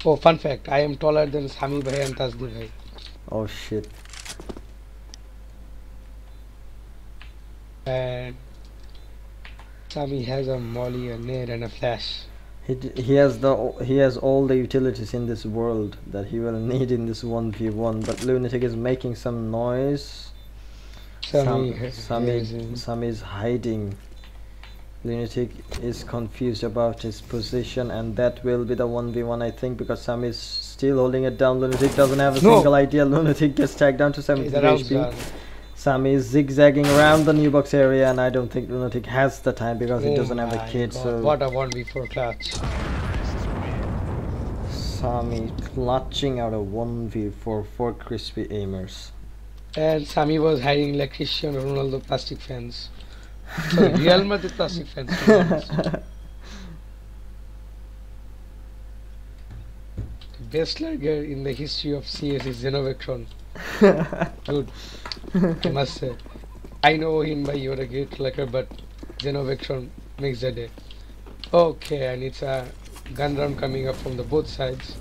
Oh, fun fact, I am taller than Sami bhai and Tazdi bhai. Oh shit. And Sami has a molly, a nade and a flash. He has all the utilities in this world that he will need in this 1v1, but Lunatic is making some noise. Sami is hiding. Lunatic is confused about his position, and that will be the 1v1, I think, because Sami is still holding it down. Lunatic doesn't have a single idea. Lunatic gets tagged down to 70 HP. Sami is zigzagging around the new box area, and I don't think Lunatic has the time because he doesn't have a kid. God, so what a 1v4 clutch. Sami clutching out a 1v4 for Krispy Amers. And Sami was hiding like Cristiano Ronaldo plastic fans. Sorry, Real Madrid plastic fans. Best lurker in the history of CS is Xenovectron. Dude, I must say. I know him by you're a great lurker, but Xenovectron makes the day. Okay, and it's a gun round coming up from the both sides.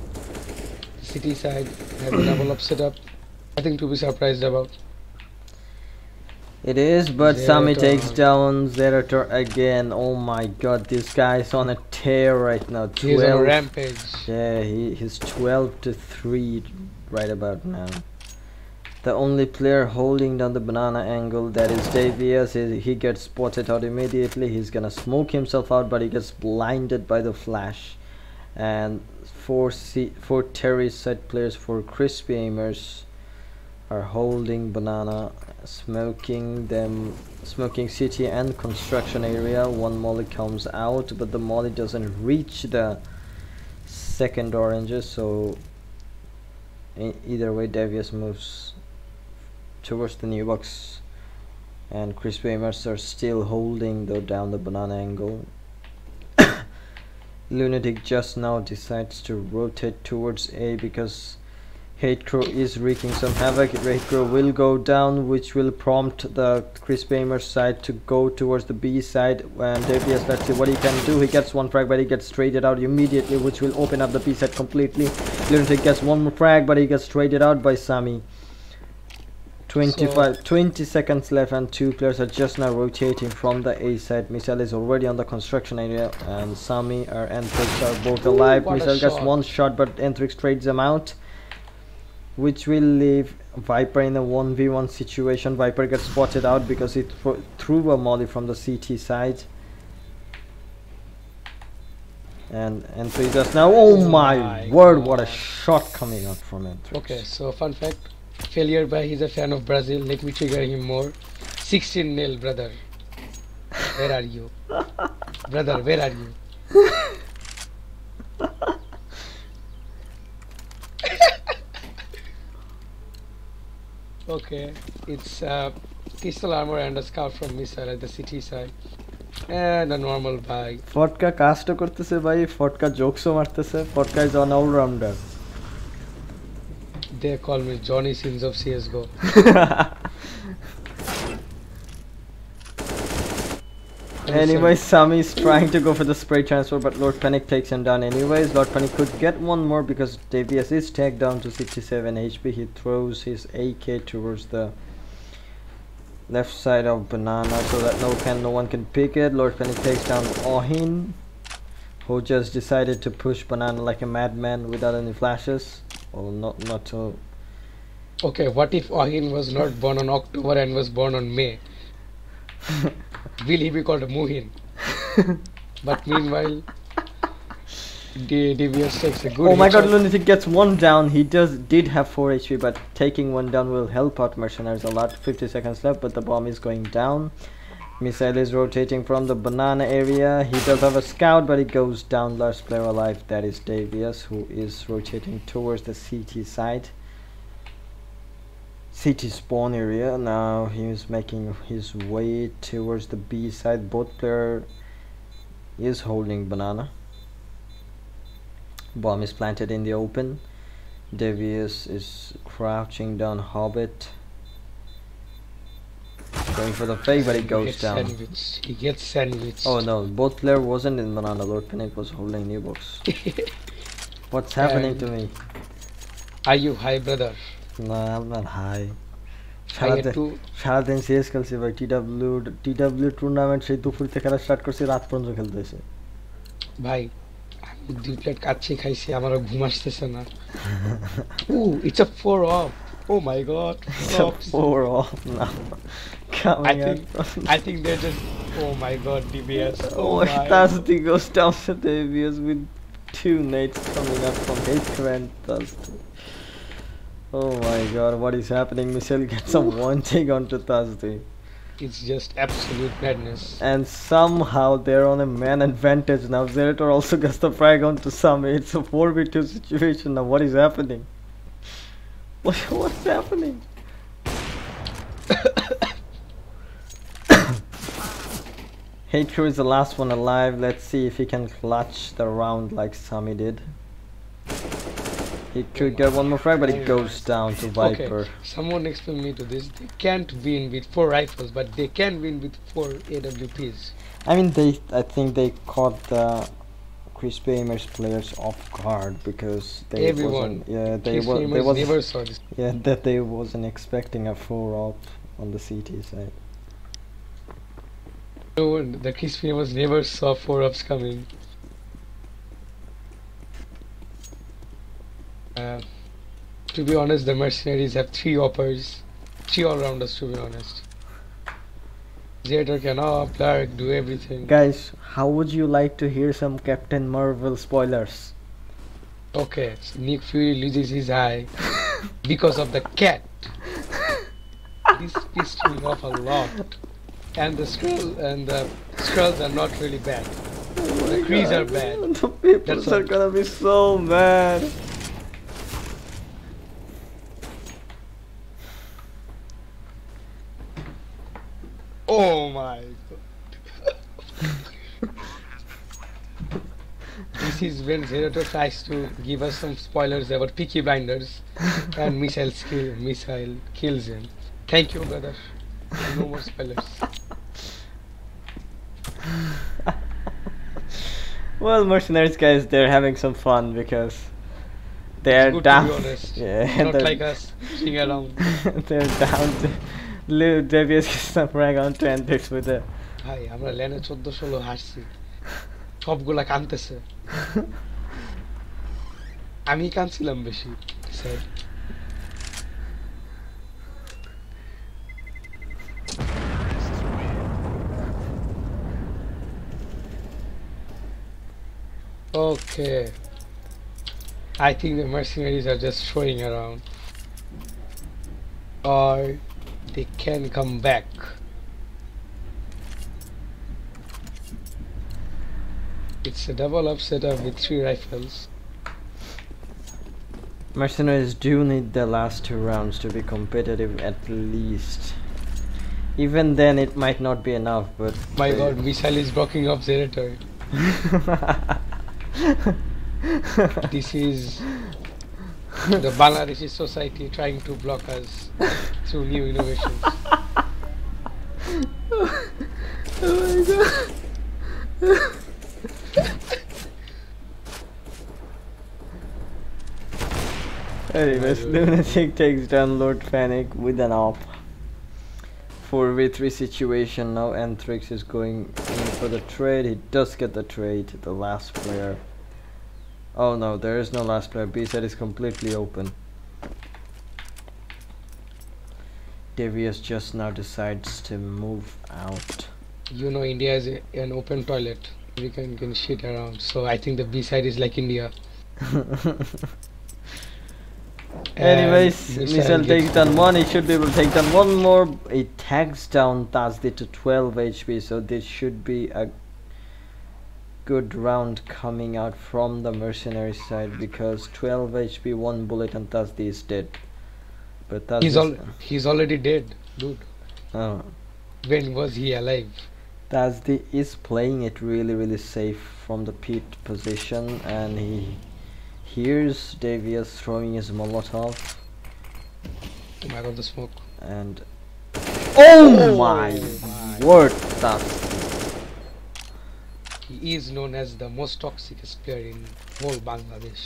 The city side has a double up setup. Nothing to be surprised about. It is, but Sami Zerator. takes down Zerator again. Oh my god, this guy's on a tear right now. He's on a rampage. Yeah, he's 12-3 right about now. The only player holding down the banana angle, that is Davies. He gets spotted out immediately. He's gonna smoke himself out, but he gets blinded by the flash. And four Terry set players, for Krispy aimers, are holding banana, smoking city and construction area. One molly comes out, but the molly doesn't reach the second oranges, so either way Davies moves towards the new box, and Krispy aimers are still holding down the banana angle. Lunatic just now decides to rotate towards A because Hate Crow is wreaking some havoc. Hate Crow will go down, which will prompt the Krispy aimers side to go towards the B side. And Davies, let's see what he can do. He gets one frag, but he gets traded out immediately, which will open up the B side completely. Lunatic gets one more frag, but he gets traded out by Sami. 20 seconds left, and two players are just now rotating from the A side. Missile is already on the construction area, and Sami and Enthrix are both alive. Missile gets one shot, but Enthrix trades them out, which will leave Viper in a 1v1 situation. Viper gets spotted out because he threw a molly from the CT side. And Enthrix just now, oh my word, what a shot coming out from Enthrix. Okay, so fun fact. Failure by he's a fan of Brazil. Let me trigger him more. 16-0, brother. Where are you? Brother, where are you? Okay, it's pistol armor and a scout from missile at the city side. And a normal bag. Fodka cast করতেছে ভাই, Fodka jokes ও মারতেছে. Fodka is an all-rounder. They call me Johnny Sins of CSGO. Anyways, Sami is trying to go for the spray transfer, but Lord Panic takes him down anyways. Lord Panic could get one more because Davies is tagged down to 67 HP. He throws his AK towards the left side of banana so that no one can pick it. Lord Panic takes down Ohin, who just decided to push banana like a madman without any flashes. Well, not so. Okay, what if Ohin was not born on October and was born on May? Will he be called a Muhin? But meanwhile, Davies takes a good. Oh my god, Lunatic gets one down. He did have 4 HP, but taking one down will help out Mercenaries a lot. 50 seconds left, but the bomb is going down. Missile is rotating from the banana area. He does have a scout, but he goes down. Last player alive, that is Davies, who is rotating towards the CT side. CT spawn area. Now he is making his way towards the B side. Both player is holding banana. Bomb is planted in the open. Davies is crouching down Hobbit, going for the fake, but it goes down. He gets sandwiched. Oh no, both player wasn't in banana. Lord Panic was holding new box. What's happening to me? Are you high, brother? No, I'm not high. সারাদিন CS খেলছি ভাই। TW tournament সেই দুপুর থেকে খেলা start করছি, রাত পর্যন্ত খেলতেছে ভাই। আমি 2 প্লেট কাচ্চি খাইছি, আমারও ঘুম আসতেছে না। Ooh, it's a 4 off. Oh my god. It's a 4 off now. I think they're just. Oh my god, DBS. Oh, Thursday goes down to DBS with 2 nades coming up from Hate and Thursday. Oh my god, what is happening? Michelle gets a one take onto Thursday. It's just absolute madness. And somehow they're on a man advantage now. Zerator also gets the frag onto Sami. It's a 4v2 situation now. What is happening? What's happening? Hate Crew is the last one alive. Let's see if he can clutch the round like Sami did. He could get one more frag, but it goes down to Viper. Okay, someone explain me to this. They can't win with 4 rifles, but they can win with 4 AWPs. I mean, I think they caught the Krispy Aimers players off guard because they Everyone. wasn't. Yeah, they never saw this. Yeah, that they wasn't expecting a 4-op on the CT side. No, the Krispy was never saw 4-ups coming. To be honest, the mercenaries have 3 uppers, 3 all-rounders to be honest. Zeta can up, Lark, do everything. Guys, how would you like to hear some Captain Marvel spoilers? Okay, so Nick Fury loses his eye because of the cat. This pissed me off a lot. And the skrulls are not really bad. The Krees are bad. The people That's are all. gonna be so mad. Oh my god. This is when Zerator tries to give us some spoilers about Peaky Blinders and missile kills him. Thank you, brother. No more spoilers. Well, mercenaries guys, they're having some fun because they're Good down. to be honest. Yeah, Not they're- like us sitting around. they're down to little Devious some frag on 10 with a ভাই আমরা ল্যানে 14-16 হারছি সবগুলা কানতেছে আমি কানছিলাম বেশি sir Okay, I think the mercenaries are just throwing around, or they can come back. It's a double up setup with 3 rifles. mercenaries do need the last 2 rounds to be competitive at least. Even then it might not be enough, but My god, missile is blocking off Zerator. This is the Bangladeshi society trying to block us through new innovations. Oh my god. Anyways, Lunatic takes down Lord Panic with an op. 4v3 situation now. Anthrix is going in for the trade. He does get the trade, the last player. Oh no, there is no last player. B side is completely open. Devious just now decides to move out. You know, India is an open toilet. We can shit around. So I think the B side is like India. Anyways, And Missile gets takes down 1. He should be able to take down 1 more. He tags down Tazdi to 12 HP, so this should be a good round coming out from the mercenary side because 12 HP, 1 bullet, and Tazdi is dead. But he's already dead, dude. Oh, When was he alive? Tazdi is playing it really safe from the pit position, and he hears Devious throwing his Molotov, Oh my god, the smoke. and oh my word, Tazdi. He is known as the most toxic player in whole Bangladesh.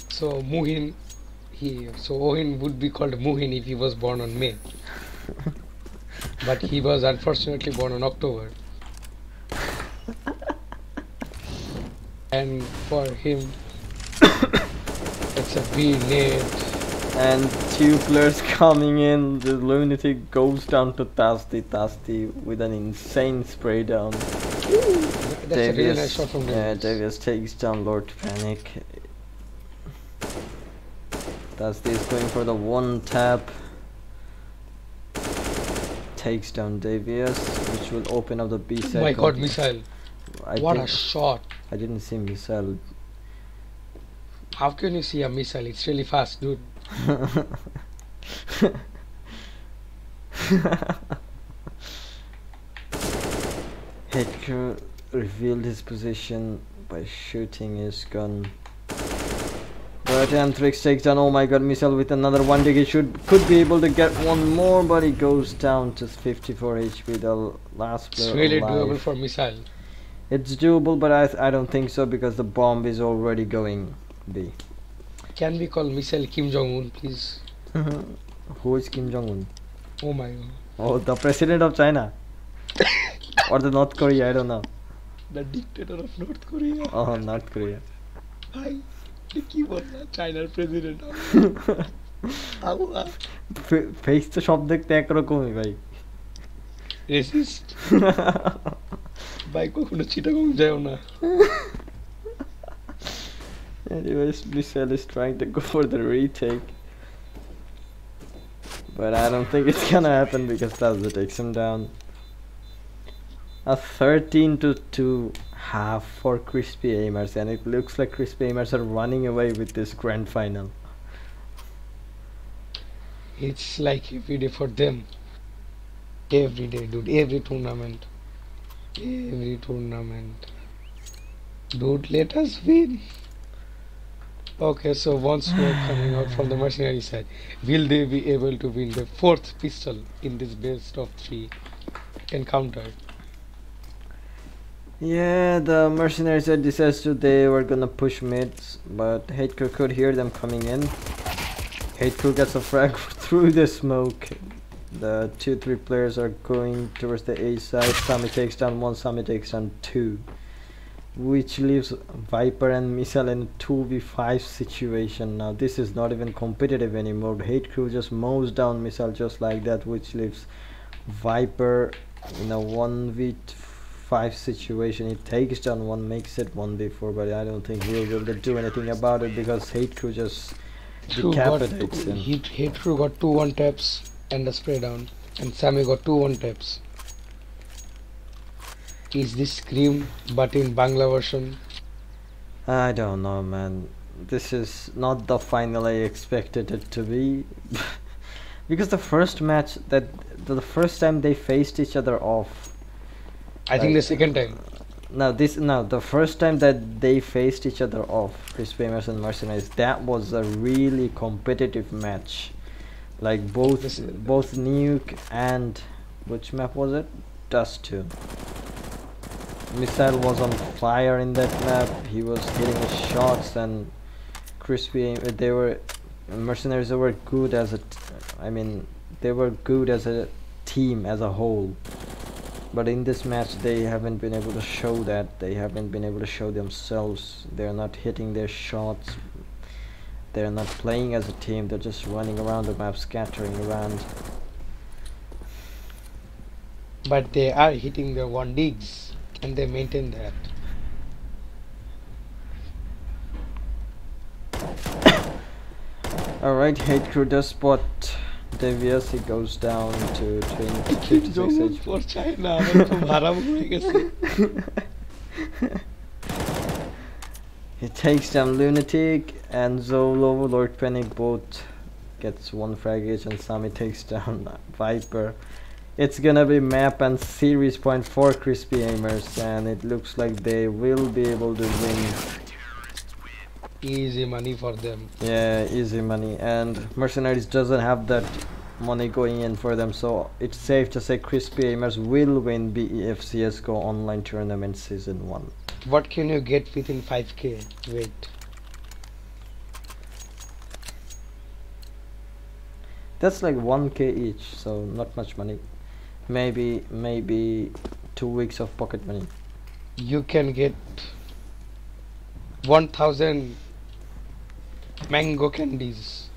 So Muhin, Ohin would be called Muhin if he was born on May. But he was unfortunately born on October. And for him, it's a B net. And 2 players coming in. The Lunatic goes down to Tasti with an insane spray down. That's a really nice shot from Davies. Davies takes down Lord Panic. Tasti is going for the 1 tap. Takes down Davies, which will open up the B side. My god, missile. What a shot. I didn't see missile. How can you see a missile? It's really fast, dude. Headcrew revealed his position by shooting his gun. But Anthrax takes down. Oh my god, Missile with another one dig. He could be able to get one more, but he goes down to 54 HP. The last player It's really alive. doable for Missile. It's doable, but I don't think so because the bomb is already going B. Can we call Missile Kim Jong-un, please? Who is Kim Jong-un? Oh my god. Oh, the president of China. Or the North Korea, I don't know. The dictator of North Korea. Oh, North Korea. Hi. কি বললা চায়নার president আল্লাহ face তো সব দেখতে একরকমই ভাই racist ভাই কখনো চিটাগং যাও না Anyways, Missile is trying to go for the retake, but I don't think it's gonna happen because Tazza takes him down. A 13-2 half for Krispy Aimers, and it looks like Krispy Aimers are running away with this grand final. It's like every day for them. Every day, dude. Every tournament. Dude, let us win. Okay, so once more coming out from the mercenary side. Will they be able to win the 4th pistol in this best of 3 encounter? Yeah, the mercenaries had decided they were gonna push mids, but Hatecrew could hear them coming in. Hatecrew gets a frag through the smoke. The 2-3 players are going towards the A side. Sami takes down 1, Sami takes down 2, which leaves Viper and Missile in a 2v5 situation. Now this is not even competitive anymore. Hatecrew just mows down Missile just like that, which leaves Viper in a 1v5 situation. He takes down 1, makes it 1v4, but I don't think he'll be able to do anything about it because Hatecrew just decapitates him. Hatecrew got 2 1-taps and a spray down, and Sami got 2 1-taps. Is this Scream but in Bangla version? I don't know, man. This is not the final I expected it to be. Because the first match the first time they faced each other off, I think the second time. The first time that they faced each other off, Krispy Aimers and Mercenaries, that was a really competitive match. Like both Nuke and which map was it? Dust 2. Missile was on fire in that map. He was hitting his shots, and Mercenaries were good as they were good as a team as a whole. But in this match they haven't been able to show that. They haven't been able to show themselves. They're not hitting their shots. They're not playing as a team. They're just running around the map, scattering around. But they are hitting their 1 digs, and they maintain that. Alright, Hatecrew does spot Devious. He goes down to 56 HP. For China, He takes down Lunatic and Zolo. Lord Panic both gets 1 frag each, and Sami takes down Viper. It's gonna be map and series point for Krispy Aimers, and it looks like they will be able to win. Easy money for them. Yeah, easy money, and Mercenaries doesn't have that money going in for them, so it's safe to say Krispy Aimers will win BEF CSGO online tournament season 1. What can you get within 5k? Wait. That's like 1k each, so not much money. Maybe 2 weeks of pocket money. You can get 1000 mango candies,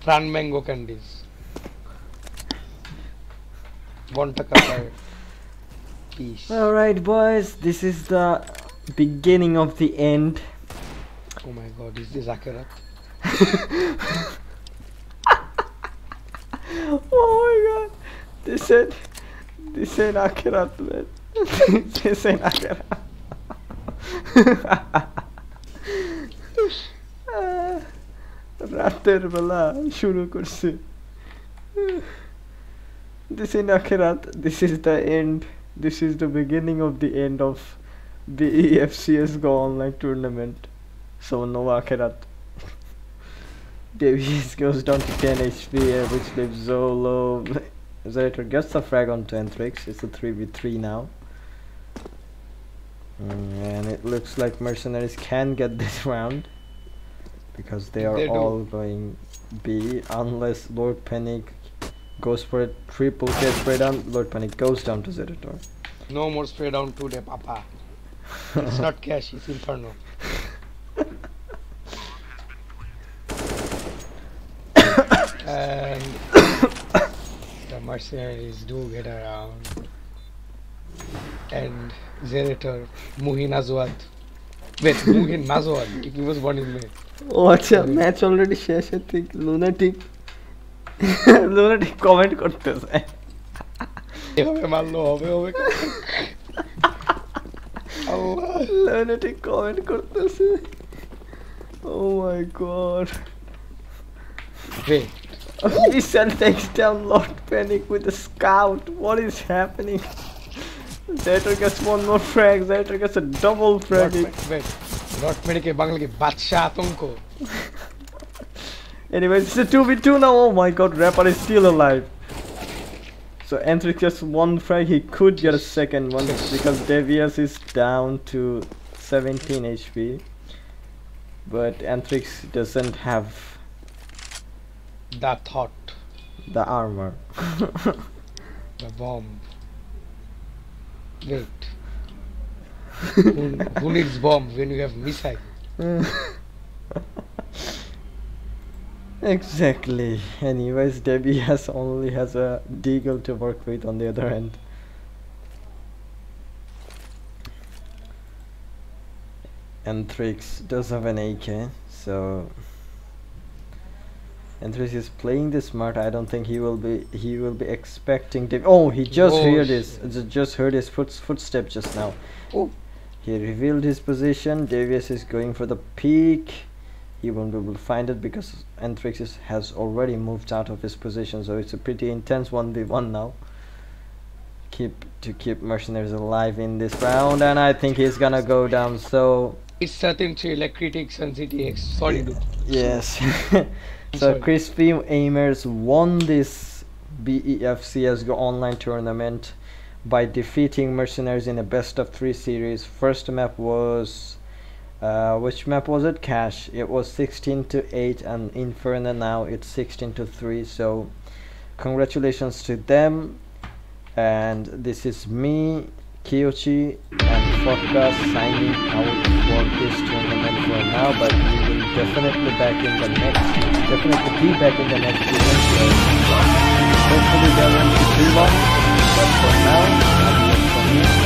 fran mango candies. 1 taka per piece. Alright boys, this is the beginning of the end. Oh my god, is this accurate? Oh my god, this ain't accurate, man. This ain't accurate. রাতের বেলা শুরু করছি. This is accurate. This is the end. This is the beginning of the end of BEFCSGO online tournament. So no Akherat. Davies goes down to 10 HP, which leaves Zolo. Zerator gets the frag onto Anthrax. It's a 3v3 now. And it looks like Mercenaries can get this round because they are all going B, unless Lord Panic goes for a triple K spray down. Lord Panic goes down to Zerator. No more spray down today, Papa. It's not cash, it's Inferno. And the Mercenaries do get around. And Zerator, Muhin Azwad. Wait, Muhin Mazwad. He was born in May. Oh, acha, match already শেষ I think. Lunatic comment করতেছে এভাবে মারলো হবে Lunatic comment করতেছে Oh my god. Wait. He sent takes down Lord Panic with a scout. What is happening? Zerator gets one more frag. Zerator gets a double frag. Wait. Lord Panic Bangla কি বাদশা আতঙ্ক Anyways, it's a 2v2 now. Oh my god, Rapper is still alive. So Anthrax just one frag, he could get a second one because Devious is down to 17 HP. But Anthrax doesn't have the thought, the armor. the bomb. Wait. Who needs bomb when you have missile? Exactly. Anyways, Debbie only has a deagle to work with on the other end. Anthrax does have an AK, so Anthrax is playing this smart. I don't think he will be expecting Debbie. Oh, he just heard his footsteps just now. Oh. He revealed his position. Davies is going for the peak. He won't be able to find it because Anthrax has already moved out of his position, so it's a pretty intense 1v1 now. Keep Mercenaries alive in this round, and I think he's gonna go down. So it's certain to like critics and CTX. Sorry, dude. Yes. So Krispy Aimers won this BEFCSGO online tournament by defeating Mercenaries in a best of 3 series. First map was which map was it? Cash. It was 16-8, and Inferno now it's 16-3. So congratulations to them. And this is me, Kiyoshi, and Fokka signing out for this tournament for now. But we will definitely be back in the next season. So hopefully there won't be too long. But for now, that's it from me.